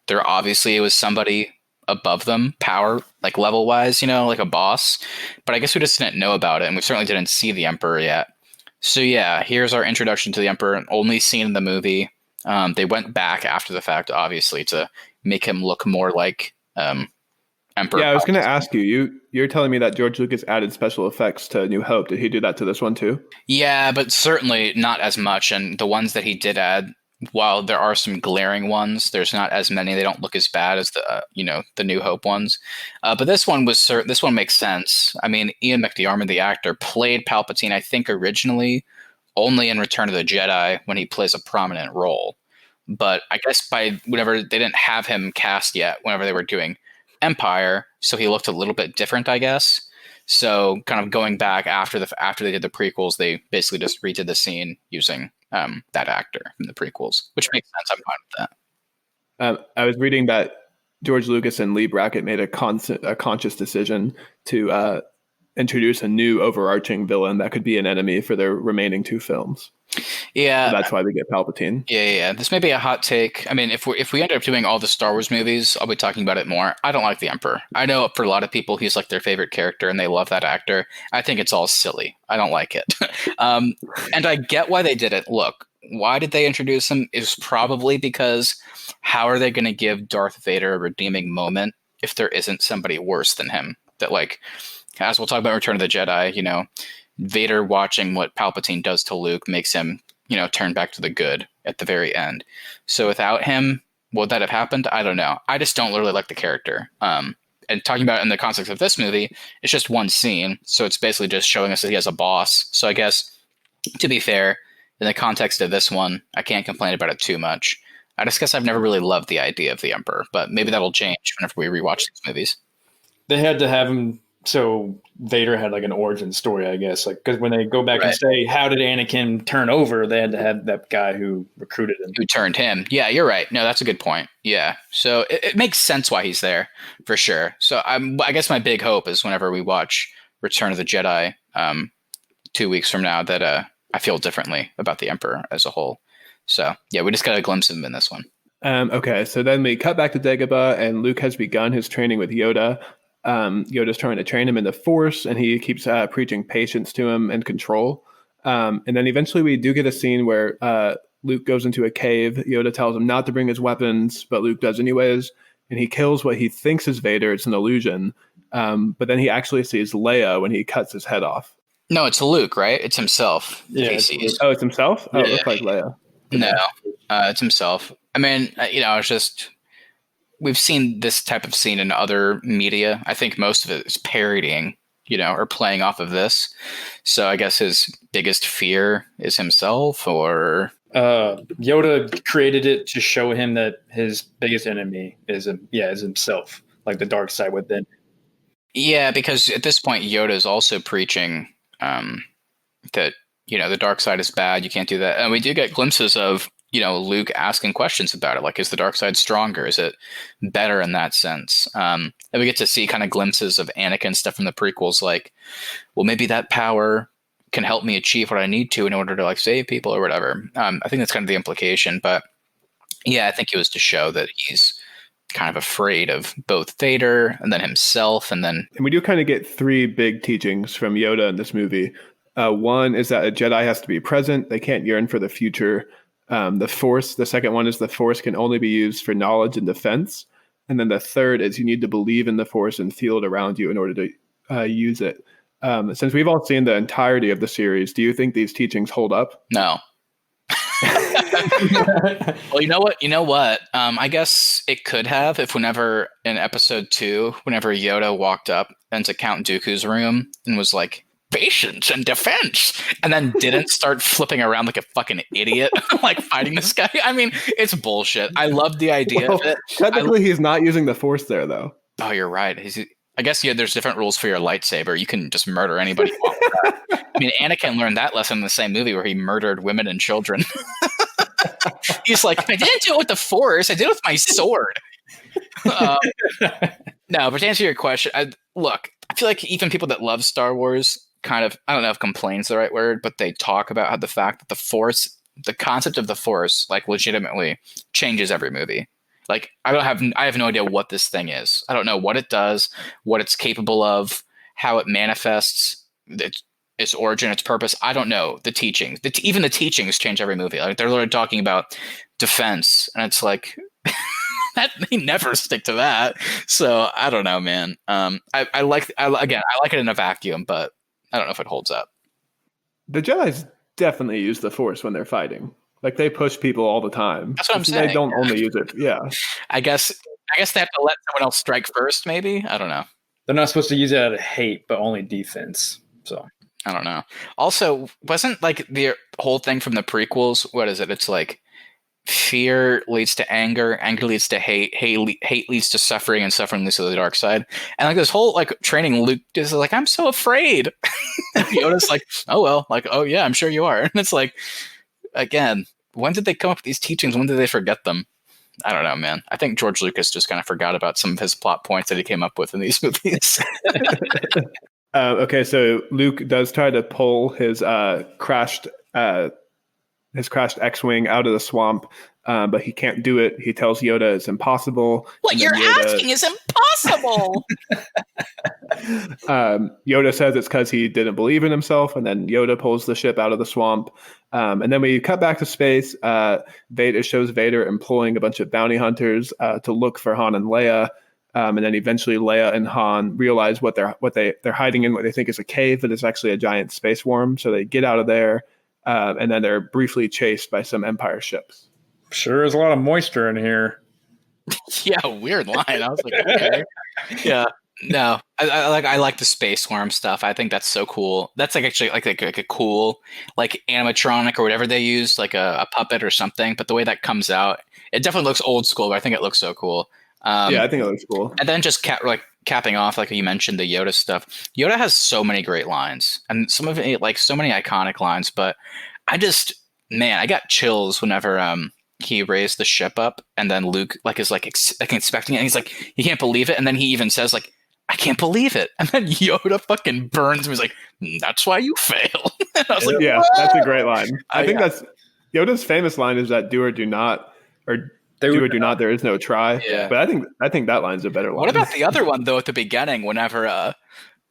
there obviously was somebody above them, power, like level wise, like a boss. But I guess we just didn't know about it, and we certainly didn't see the Emperor yet. So yeah, here's our introduction to the Emperor, only seen in the movie. They went back after the fact, obviously, to make him look more like Emperor. Yeah, I was going to ask you. You're telling me that George Lucas added special effects to New Hope. Did he do that to this one too? Yeah, but certainly not as much. And the ones that he did add, while there are some glaring ones, there's not as many. They don't look as bad as the New Hope ones. But this one makes sense. I mean, Ian McDiarmid, the actor, played Palpatine, I think originally only in Return of the Jedi when he plays a prominent role. But I guess by whenever they didn't have him cast yet, whenever they were doing Empire, so he looked a little bit different, I guess. So kind of going back after they did the prequels, they basically just redid the scene using that actor from the prequels, which makes sense. I'm fine with that. I was reading that George Lucas and Lee Brackett made a conscious decision to introduce a new overarching villain that could be an enemy for their remaining two films. Yeah, so that's why we get Palpatine. Yeah. This may be a hot take. I mean, if we end up doing all the Star Wars movies, I'll be talking about it more. I don't like the Emperor. I know for a lot of people, he's like their favorite character, and they love that actor. I think it's all silly. I don't like it, and I get why they did it. Look, why did they introduce him? Is probably because how are they going to give Darth Vader a redeeming moment if there isn't somebody worse than him? That as we'll talk about Return of the Jedi, Vader watching what Palpatine does to Luke makes him, turn back to the good at the very end. So without him, would that have happened? I don't know. I just don't really like the character. And talking about it in the context of this movie, it's just one scene. So it's basically just showing us that he has a boss. So I guess, to be fair, in the context of this one, I can't complain about it too much. I just guess I've never really loved the idea of the Emperor, but maybe that'll change whenever we rewatch these movies. They had to have him so Vader had like an origin story, I guess. Like, because when they go back and say, how did Anakin turn over? They had to have that guy who recruited him. Who turned him. Yeah, you're right. No, that's a good point. Yeah. So it makes sense why he's there for sure. So I guess my big hope is whenever we watch Return of the Jedi 2 weeks from now that I feel differently about the Emperor as a whole. So yeah, we just got a glimpse of him in this one. Okay, so then we cut back to Dagobah, and Luke has begun his training with Yoda. Yoda's trying to train him in the Force, and he keeps preaching patience to him and control. And then eventually we do get a scene where Luke goes into a cave. Yoda tells him not to bring his weapons, but Luke does anyways. And he kills what he thinks is Vader. It's an illusion. But then he actually sees Leia when he cuts his head off. No, it's Luke, right? It's himself. Yeah, it's himself? Oh, it looks like Leia. No, it's himself. I mean, it's just... We've seen this type of scene in other media. I think most of it is parodying, or playing off of this. So I guess his biggest fear is himself, or... Yoda created it to show him that his biggest enemy is himself, like the dark side within. Yeah, because at this point, Yoda is also preaching that, the dark side is bad. You can't do that. And we do get glimpses of Luke asking questions about it. Like, is the dark side stronger? Is it better in that sense? And we get to see kind of glimpses of Anakin stuff from the prequels. Like, well, maybe that power can help me achieve what I need to in order to save people or whatever. I think that's kind of the implication, but yeah, I think it was to show that he's kind of afraid of both Vader and then himself. And we do kind of get three big teachings from Yoda in this movie. One is that a Jedi has to be present. They can't yearn for the future. The Force, the second one is the Force can only be used for knowledge and defense. And then the third is you need to believe in the Force and feel it around you in order to use it. Since we've all seen the entirety of the series, do you think these teachings hold up? No. Well, you know what? I guess it could have if whenever in episode 2, whenever Yoda walked up into Count Dooku's room and was like, patience and defense, and then didn't start flipping around like a fucking idiot, like fighting this guy. I mean, it's bullshit. I love the idea of it. Technically, he's not using the Force there, though. Oh, you're right. I guess there's different rules for your lightsaber. You can just murder anybody you want with that. I mean, Anakin learned that lesson in the same movie where he murdered women and children. He's like, I didn't do it with the Force. I did it with my sword. No, but to answer your question, I feel like even people that love Star Wars kind of, I don't know if complain's the right word, but they talk about how the fact that the Force, the concept of the Force, like legitimately changes every movie. Like I have no idea what this thing is. I don't know what it does, what it's capable of, how it manifests, its origin, its purpose. I don't know. The teachings, even the teachings change every movie. Like they're literally talking about defense, and it's like that they never stick to that. So I don't know, man. I like it in a vacuum, but I don't know if it holds up. The Jedi's definitely use the Force when they're fighting. Like they push people all the time. That's what I'm saying. They don't only use it. Yeah. I guess they have to let someone else strike first. Maybe, I don't know. They're not supposed to use it out of hate, but only defense. So I don't know. Also, wasn't like the whole thing from the prequels? What is it? It's like fear leads to anger, anger leads to hate, hate leads to suffering, and suffering leads to the dark side. And like this whole like training, Luke is like, I'm so afraid. Yoda's like, oh well, like, oh yeah, I'm sure you are. And it's like, again, when did they come up with these teachings? When did they forget them? I don't know, man. I think George Lucas just kind of forgot about some of his plot points that he came up with in these movies. Okay, so Luke does try to pull his crashed X-wing out of the swamp, but he can't do it. He tells Yoda it's impossible. What you're asking is impossible. Yoda says it's because he didn't believe in himself, and then Yoda pulls the ship out of the swamp. And then we cut back to space. Vader shows Vader employing a bunch of bounty hunters to look for Han and Leia. And then eventually Leia and Han realize what they're hiding in what they think is a cave, but it's actually a giant space worm. So they get out of there, and then they're briefly chased by some Empire ships. Sure is a lot of moisture in here. Yeah, weird line. I was like, okay. Yeah. No, I like the space worm stuff. I think that's so cool. That's like actually like a cool like animatronic or whatever they use, like a puppet or something. But the way that comes out, it definitely looks old school, but I think it looks so cool. Yeah, I think it looks cool. And then just capping off, like you mentioned, the Yoda stuff. Yoda has so many great lines, and some of it, like so many iconic lines. But I got chills whenever he raised the ship up, and then Luke is inspecting it, and he's like, he can't believe it, and then he even says like, I can't believe it, and then Yoda fucking burns him. He's like, that's why you fail. And I was like, yeah, whoa! That's a great line. I think that's Yoda's famous line is that do or do not, or do or do not, there is no try. Yeah. But I think that line's a better line. What about the other one though? At the beginning, whenever I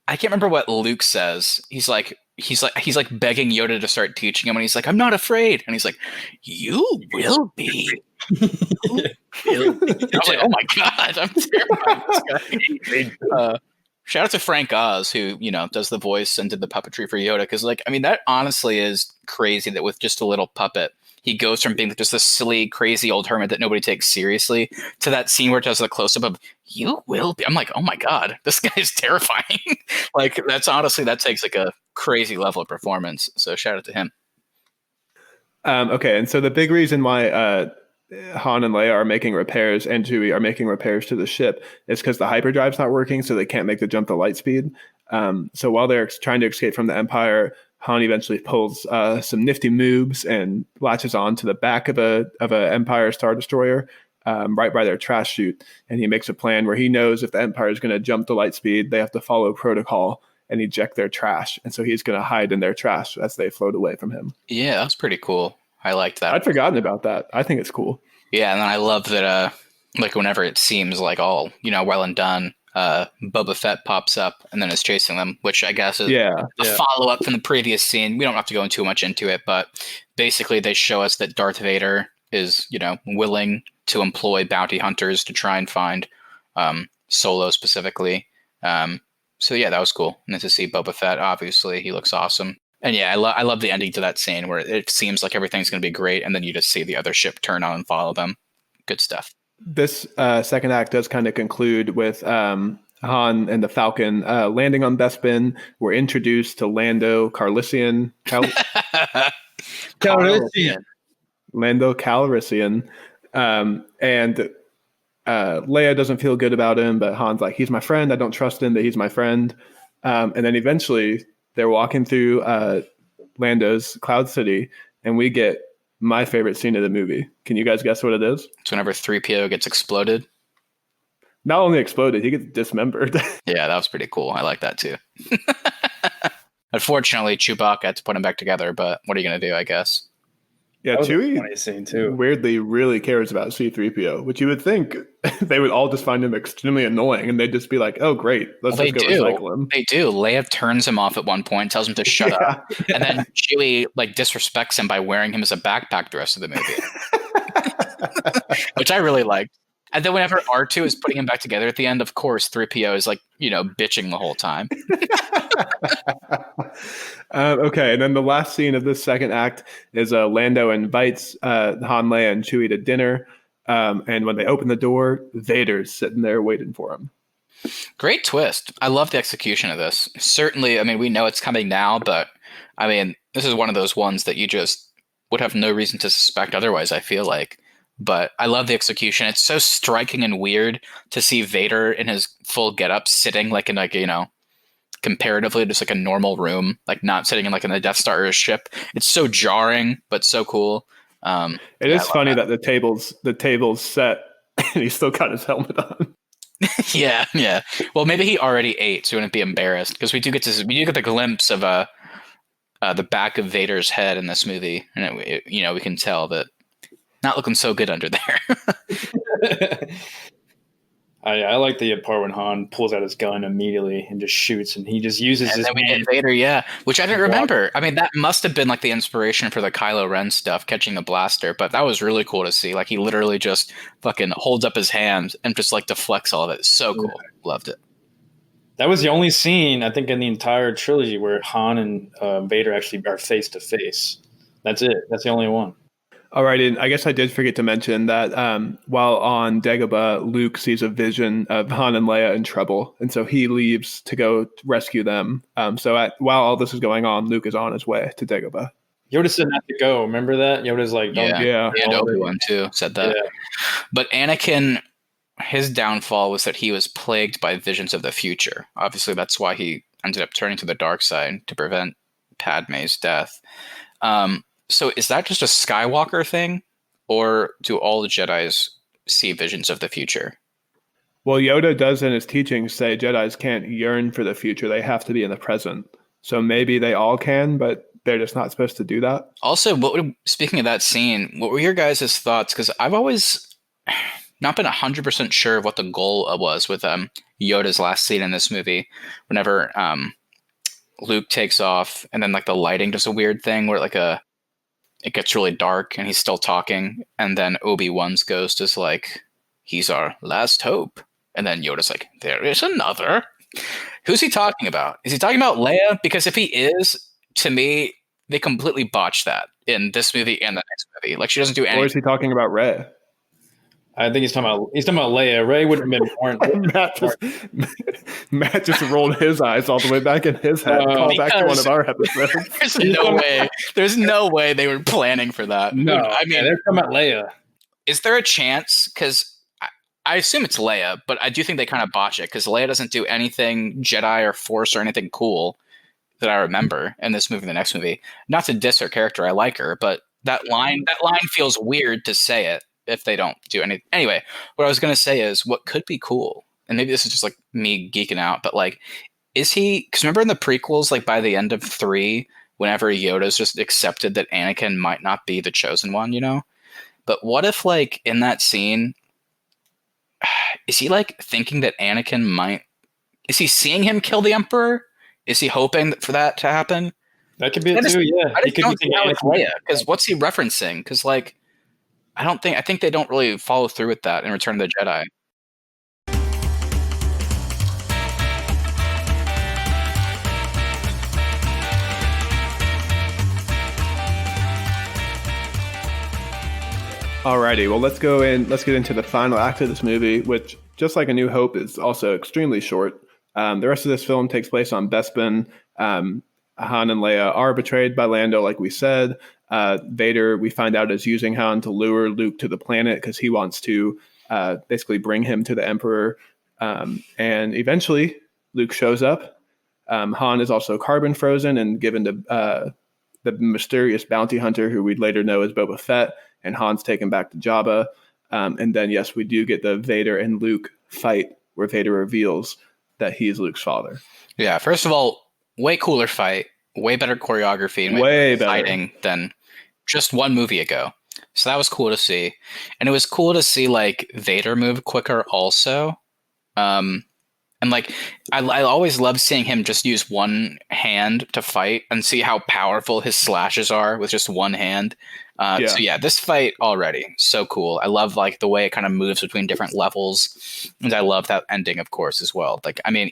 can't remember what Luke says. He's like begging Yoda to start teaching him, and he's like, "I'm not afraid," and he's like, "You will be." I was like, "Oh my god, I'm terrified of this guy." Shout out to Frank Oz, who does the voice and did the puppetry for Yoda, because that honestly is crazy that with just a little puppet, he goes from being just a silly, crazy old hermit that nobody takes seriously to that scene where it does the close-up of "You will be." I'm like, oh my god, this guy is terrifying. That takes like a crazy level of performance. So shout out to him. Okay, and so the big reason why Han and Leia are making repairs and Chewie are making repairs to the ship is because the hyperdrive's not working, so they can't make the jump to light speed. So while they're trying to escape from the Empire, Han eventually pulls some nifty moves and latches on to the back of a Empire Star Destroyer right by their trash chute. And he makes a plan where he knows if the Empire is going to jump to light speed, they have to follow protocol and eject their trash. And so he's going to hide in their trash as they float away from him. Yeah, that's pretty cool. I liked that. I'd forgotten about that. I think it's cool. Yeah, and then I love that whenever it seems like all, well and done, Boba Fett pops up and then is chasing them, which I guess is a follow-up from the previous scene. We don't have to go too much into it, but basically they show us that Darth Vader is, willing to employ bounty hunters to try and find Solo specifically. So yeah, that was cool. And to see Boba Fett, obviously, he looks awesome. And yeah, I love the ending to that scene where it seems like everything's going to be great, and then you just see the other ship turn on and follow them. Good stuff. This second act does kind of conclude with Han and the Falcon landing on Bespin. We're introduced to Lando Calrissian. Lando Calrissian. And Leia doesn't feel good about him, but Han's like, he's my friend. I don't trust him, but he's my friend. And then eventually they're walking through Lando's Cloud City, and we get my favorite scene of the movie. Can you guys guess what it is? It's whenever 3PO gets exploded. Not only exploded, he gets dismembered. Yeah, that was pretty cool. I like that too. Unfortunately, Chewbacca had to put him back together, but what are you going to do, I guess? Yeah, Chewie funny scene too. Weirdly really cares about C-3PO, which you would think they would all just find him extremely annoying, and they'd just be like, oh, great, let's just go recycle him. They do. Leia turns him off at one point, tells him to shut up, and then Chewie disrespects him by wearing him as a backpack the rest of the movie, which I really liked. And then whenever R2 is putting him back together at the end, of course, 3PO is bitching the whole time. Okay, and then the last scene of this second act is Lando invites Han, Leia, and Chewie to dinner. And when they open the door, Vader's sitting there waiting for him. Great twist. I love the execution of this. Certainly, we know it's coming now, but this is one of those ones that you just would have no reason to suspect otherwise, I feel like. But I love the execution. It's so striking and weird to see Vader in his full getup sitting in comparatively just a normal room, not sitting in the Death Star or a ship. It's so jarring, but so cool. It is funny that the table's set and he's still got his helmet on. Yeah. Well, maybe he already ate, so he wouldn't be embarrassed, because we do get the glimpse of the back of Vader's head in this movie, and we can tell that not looking so good under there. I like the part when Han pulls out his gun immediately and just shoots, and he just uses his. And then we get Vader, yeah, which I didn't remember. That must have been the inspiration for the Kylo Ren stuff, catching the blaster. But that was really cool to see. He literally just fucking holds up his hand and just deflects all of it. It's so cool. Yeah. Loved it. That was the only scene I think in the entire trilogy where Han and Vader actually are face to face. That's it. That's the only one. All right, and I guess I did forget to mention that while on Dagobah, Luke sees a vision of Han and Leia in trouble, and so he leaves to go rescue them. While all this is going on, Luke is on his way to Dagobah. Yoda said not to go. Remember that? Yoda's like, don't and Obi-Wan too said that. Yeah. But Anakin, his downfall was that he was plagued by visions of the future. Obviously, that's why he ended up turning to the dark side to prevent Padme's death. So is that just a Skywalker thing, or do all the Jedis see visions of the future? Well, Yoda does in his teachings say Jedis can't yearn for the future. They have to be in the present. So maybe they all can, but they're just not supposed to do that. Also, speaking of that scene, what were your guys' thoughts? Because I've always not been 100% sure of what the goal was with Yoda's last scene in this movie. Whenever Luke takes off, and then the lighting does a weird thing where it gets really dark and he's still talking, and then Obi-Wan's ghost is he's our last hope, and then Yoda's there is another. Who's he talking about? Is he talking about Leia? Because if he is, to me, they completely botched that in this movie and the next movie. She doesn't do anything. Or is he talking about Rey? I think he's talking about Leia. Rey wouldn't have been born. Matt just rolled his eyes all the way back in his head. Call back to one of our episodes. There's no way they were planning for that. No, they're talking about Leia. Is there a chance? Because I assume it's Leia, but I do think they kind of botch it, because Leia doesn't do anything Jedi or Force or anything cool that I remember in this movie and the next movie. Not to diss her character, I like her, but that line feels weird to say it if they don't do anything. Anyway, what I was going to say is what could be cool, and maybe this is just me geeking out, but is he, because remember in the prequels, by the end of 3, whenever Yoda's just accepted that Anakin might not be the chosen one, but what if in that scene, is he thinking that Anakin might, is he seeing him kill the Emperor? Is he hoping for that to happen? That could be it too, yeah. I just don't see how it's Leia, because what's he referencing? Because I think they don't really follow through with that in Return of the Jedi. Alrighty, well, let's get into the final act of this movie, which, just like A New Hope, is also extremely short. The rest of this film takes place on Bespin. Han and Leia are betrayed by Lando, like we said. Vader, we find out, is using Han to lure Luke to the planet because he wants to basically bring him to the Emperor. And eventually, Luke shows up. Han is also carbon frozen and given to the mysterious bounty hunter, who we'd later know as Boba Fett, and Han's taken back to Jabba. And then, yes, we do get the Vader and Luke fight where Vader reveals that he's Luke's father. Yeah, first of all, way cooler fight, way better choreography, and way better fighting than just one movie ago. So that was cool to see. And it was cool to see like Vader move quicker also. And like, I always love seeing him just use one hand to fight and see how powerful his slashes are with just one hand. So yeah, this fight already so cool. I love like the way it kind of moves between different levels, and I love that ending, of course, as well. Like, I mean,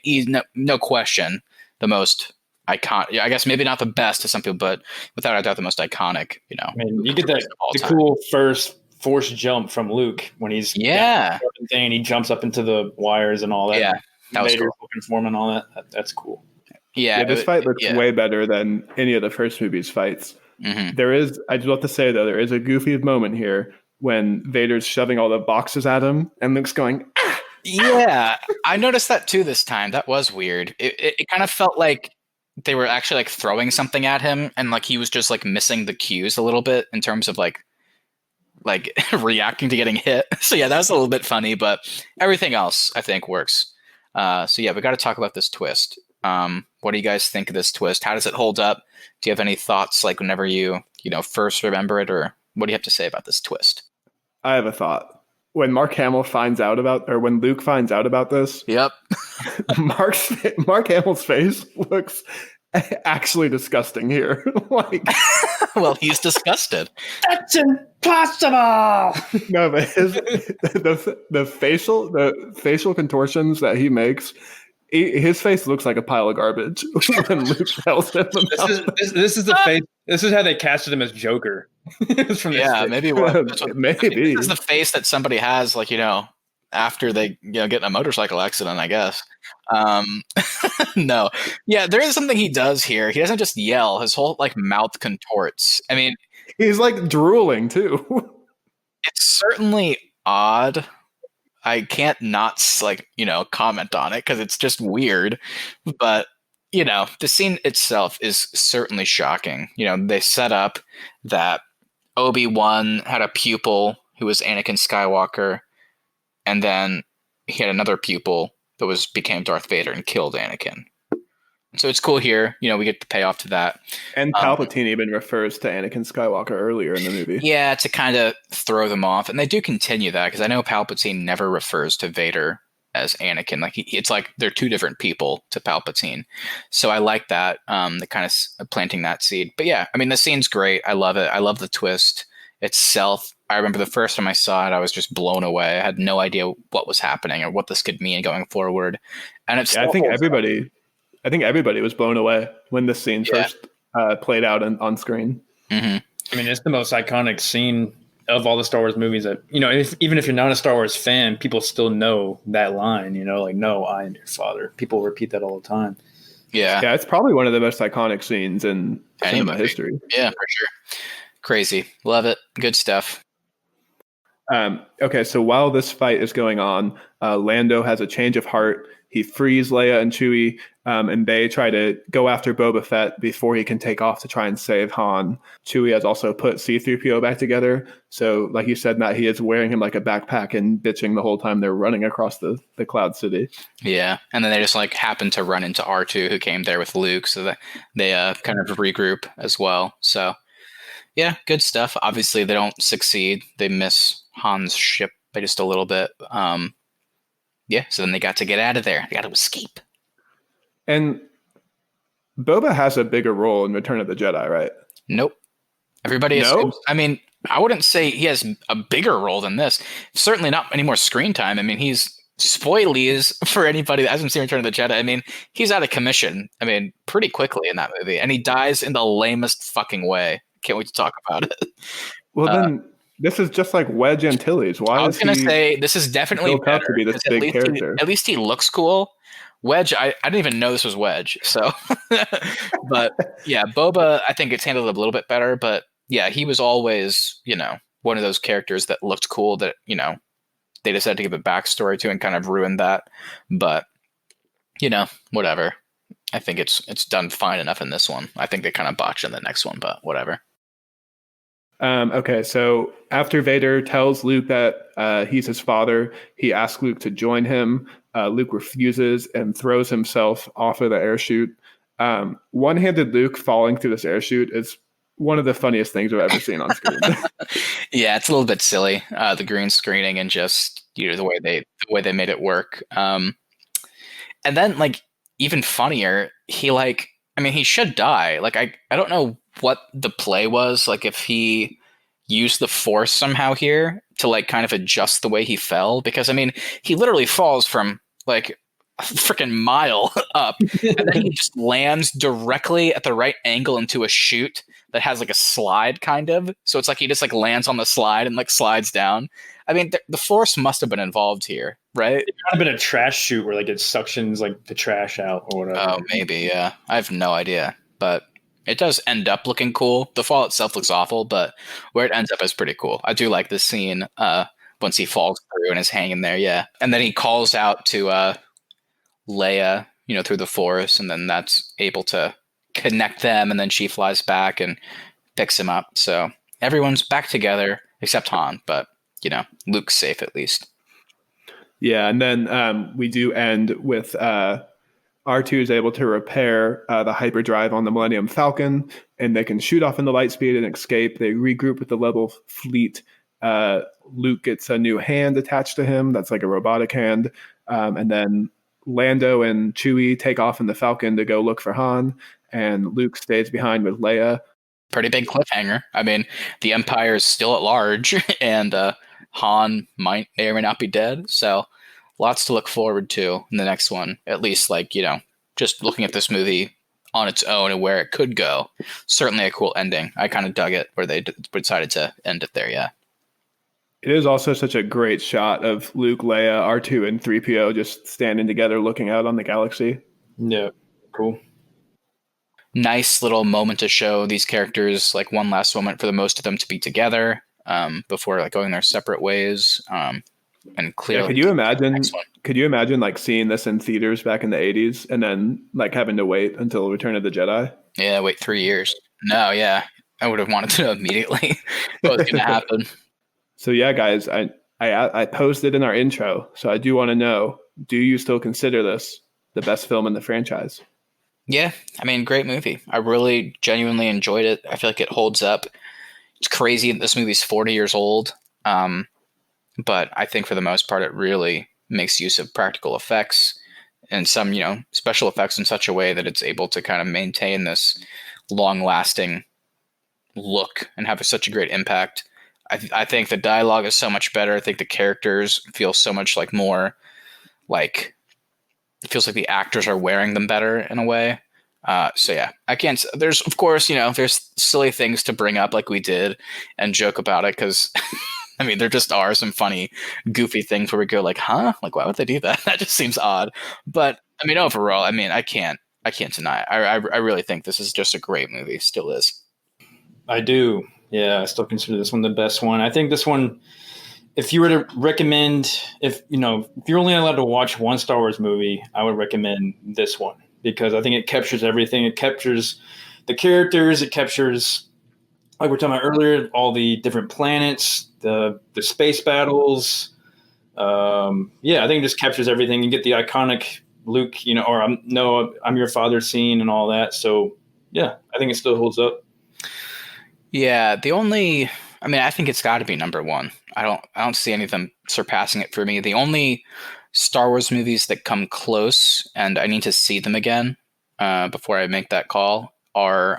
no question, the most iconic. I guess maybe not the best to some people, but without a doubt, the most iconic. You know, I mean, you get the time. Cool first force jump from Luke when he's and he jumps up into the wires and all that. Yeah, that was Vader's cool. looking for him and all that. That's cool. Yeah, this fight looks way better than any of the first movie's fights. Mm-hmm. There is, I just want to say though, there is a goofy moment here when Vader's shoving all the boxes at him and Luke's going, ah! Yeah, I noticed that too this time. That was weird. It kind of felt like they were actually like throwing something at him, and like he was just like missing the cues a little bit in terms of like reacting to getting hit. So yeah, that was a little bit funny, but everything else I think works. So yeah, we got to talk about this twist. What do you guys think of this twist? How does it hold up? Do you have any thoughts like whenever you first remember it, or what do you have to say about this twist? I have a thought. When Mark Hamill finds out about, or when Luke finds out about this, yep, Mark Hamill's face looks actually disgusting here. Like, well, he's disgusted. That's impossible. No, but the facial contortions that he makes, his face looks like a pile of garbage when Luke tells him. This is the face. This is how they casted him as Joker. Maybe maybe this is the face that somebody has, like, after they get in a motorcycle accident, I guess. No, yeah, there is something he does here. He doesn't just yell; his whole mouth contorts. I mean, he's like drooling too. It's certainly odd. I can't not comment on it because it's just weird. But the scene itself is certainly shocking. They set up that Obi-Wan had a pupil who was Anakin Skywalker, and then he had another pupil that became Darth Vader and killed Anakin. So it's cool here. We get the payoff to that. And Palpatine even refers to Anakin Skywalker earlier in the movie. Yeah, to kind of throw them off. And they do continue that because I know Palpatine never refers to Vader as Anakin. Like it's like they're two different people to Palpatine. So I like that. The kind of planting that seed. But yeah, I mean, the scene's great. I love it. I love the twist itself. I remember the first time I saw it, I was just blown away. I had no idea what was happening or what this could mean going forward. And it's I think everybody was blown away when this scene first played out on screen. Mm-hmm. I mean, it's the most iconic scene of all the Star Wars movies that, even if you're not a Star Wars fan, people still know that line, no, I am your father. People repeat that all the time. Yeah. Yeah, it's probably one of the most iconic scenes in cinema history. Yeah, for sure. Crazy. Love it. Good stuff. Okay, so while this fight is going on, Lando has a change of heart. He frees Leia and Chewie, and they try to go after Boba Fett before he can take off to try and save Han. Chewie has also put C-3PO back together. So, like you said, Matt, he is wearing him like a backpack and bitching the whole time they're running across the Cloud City. Yeah, and then they just happen to run into R2, who came there with Luke, so that they kind of regroup as well. So, yeah, good stuff. Obviously, they don't succeed. They miss Han's ship by just a little bit. Yeah, so then they got to get out of there. They got to escape. And Boba has a bigger role in Return of the Jedi, right? Nope. Everybody is. No? I mean, I wouldn't say he has a bigger role than this. Certainly not any more screen time. I mean, he's spoilies for anybody that hasn't seen Return of the Jedi. I mean, he's out of commission. I mean, pretty quickly in that movie. And he dies in the lamest fucking way. Can't wait to talk about it. Well, then This is just like Wedge Antilles. Why I was is gonna he say this is definitely built up to better be this because big character? at least he looks cool. Wedge, I didn't even know this was Wedge. So, but yeah, Boba, I think it's handled a little bit better. But yeah, he was always, one of those characters that looked cool that, they decided to give a backstory to and kind of ruined that. But, whatever. I think it's done fine enough in this one. I think they kind of botched in the next one, but whatever. Okay, so after Vader tells Luke that he's his father, he asks Luke to join him. Luke refuses and throws himself off of the air chute. One-handed Luke falling through this air chute is one of the funniest things I've ever seen on screen. Yeah, it's a little bit silly, the green screening and just the way they made it work. And then even funnier, he should die. I don't know what the play was, if he used the Force somehow here to kind of adjust the way he fell, because he literally falls from a freaking mile up, and then he just lands directly at the right angle into a chute that has a slide kind of. So it's he just lands on the slide and slides down. The Force must have been involved here, right? It might have been a trash chute where it suctions the trash out or whatever. Oh, maybe, yeah. I have no idea, but it does end up looking cool. The fall itself looks awful, but where it ends up is pretty cool. I do like this scene once he falls through and is hanging there, yeah. And then he calls out to Leia, through the Force, and then that's able to connect them, and then she flies back and picks him up. So everyone's back together except Han, but Luke's safe at least. Yeah, and then we do end with R2 is able to repair the hyperdrive on the Millennium Falcon, and they can shoot off in the light speed and escape. They regroup with the Rebel fleet. Luke gets a new hand attached to him. That's a robotic hand. And then Lando and Chewie take off in the Falcon to go look for Han, and Luke stays behind with Leia. Pretty big cliffhanger. The Empire is still at large, and Han may or may not be dead. So lots to look forward to in the next one. At least, just looking at this movie on its own and where it could go. Certainly a cool ending. I kind of dug it where they decided to end it there, yeah. It is also such a great shot of Luke, Leia, R2, and 3PO just standing together looking out on the galaxy. Yeah, cool. Nice little moment to show these characters, one last moment for the most of them to be together before going their separate ways. And clearly, yeah, could you imagine seeing this in theaters back in the 80s and then having to wait until Return of the Jedi? Yeah, wait 3 years. No, yeah, I would have wanted to know immediately what was going to happen. So yeah, guys, I posted in our intro, so I do want to know, do you still consider this the best film in the franchise? Yeah, great movie. I really genuinely enjoyed it. I feel like it holds up. It's crazy that this movie's 40 years old. But I think for the most part, it really makes use of practical effects and some, special effects in such a way that it's able to kind of maintain this long-lasting look and have such a great impact. I think the dialogue is so much better. I think the characters feel so much more it feels like the actors are wearing them better in a way. So yeah, I can't. There's of course, there's silly things to bring up like we did and joke about it because. There just are some funny, goofy things where we go huh? Why would they do that? That just seems odd. But overall, I can't deny it. I really think this is just a great movie. Still is. I do. Yeah, I still consider this one the best one. I think this one, if you were to recommend, if you're only allowed to watch one Star Wars movie, I would recommend this one because I think it captures everything. It captures the characters. It captures, like we were talking about earlier, all the different planets, the space battles. I think it just captures everything. You get the iconic Luke, or I'm your father scene and all that. So yeah, I think it still holds up. Yeah, I think it's got to be number one. I don't see anything surpassing it for me. The only Star Wars movies that come close, and I need to see them again before I make that call, are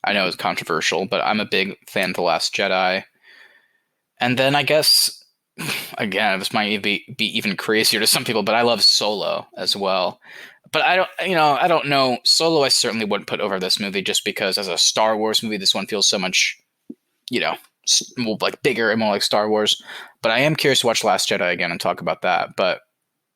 I know it's controversial, but I'm a big fan of The Last Jedi. And then I guess, again, this might be even crazier to some people, but I love Solo as well. But I don't know. Solo I certainly wouldn't put over this movie just because as a Star Wars movie, this one feels so much like bigger and more like Star Wars. But I am curious to watch Last Jedi again and talk about that. But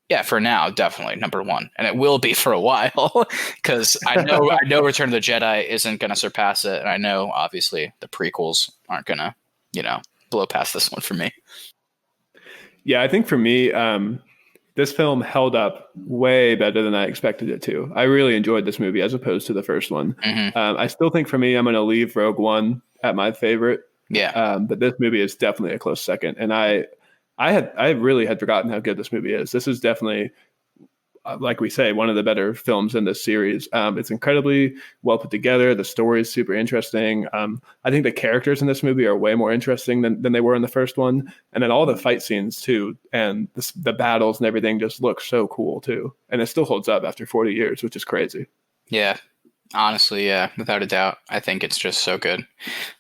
yeah, for now, definitely number one, and it will be for a while because I know Return of the Jedi isn't going to surpass it, and I know obviously the prequels aren't going to, blow past this one for me. Yeah, I think for me, this film held up way better than I expected it to. I really enjoyed this movie as opposed to the first one. Mm-hmm. I still think for me, I'm going to leave Rogue One at my favorite. Yeah, but this movie is definitely a close second, and I really had forgotten how good this movie is. This is definitely, like we say, one of the better films in this series. It's incredibly well put together. The story is super interesting. I think the characters in this movie are way more interesting than they were in the first one. And then all the fight scenes too, and the battles and everything just look so cool too. And it still holds up after 40 years, which is crazy. Yeah. Honestly, yeah, without a doubt. I think it's just so good.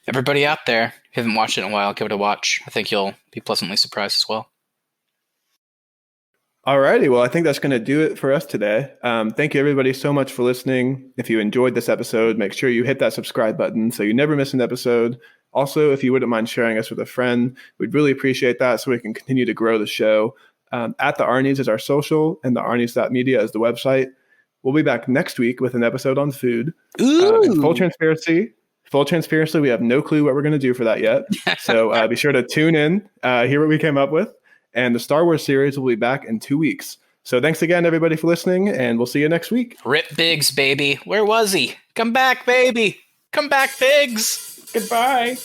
Everybody out there, if you haven't watched it in a while, give it a watch. I think you'll be pleasantly surprised as well. Alrighty, well, I think that's going to do it for us today. Thank you everybody so much for listening. If you enjoyed this episode, make sure you hit that subscribe button so you never miss an episode. Also, if you wouldn't mind sharing us with a friend, we'd really appreciate that so we can continue to grow the show. At the Arnies is our social, and the Arnies.media is the website. We'll be back next week with an episode on food. Full transparency, we have no clue what we're going to do for that yet. So be sure to tune in, hear what we came up with. And the Star Wars series will be back in 2 weeks. So thanks again, everybody, for listening, and we'll see you next week. Rip Biggs, baby. Where was he? Come back, baby. Come back, Biggs. Goodbye.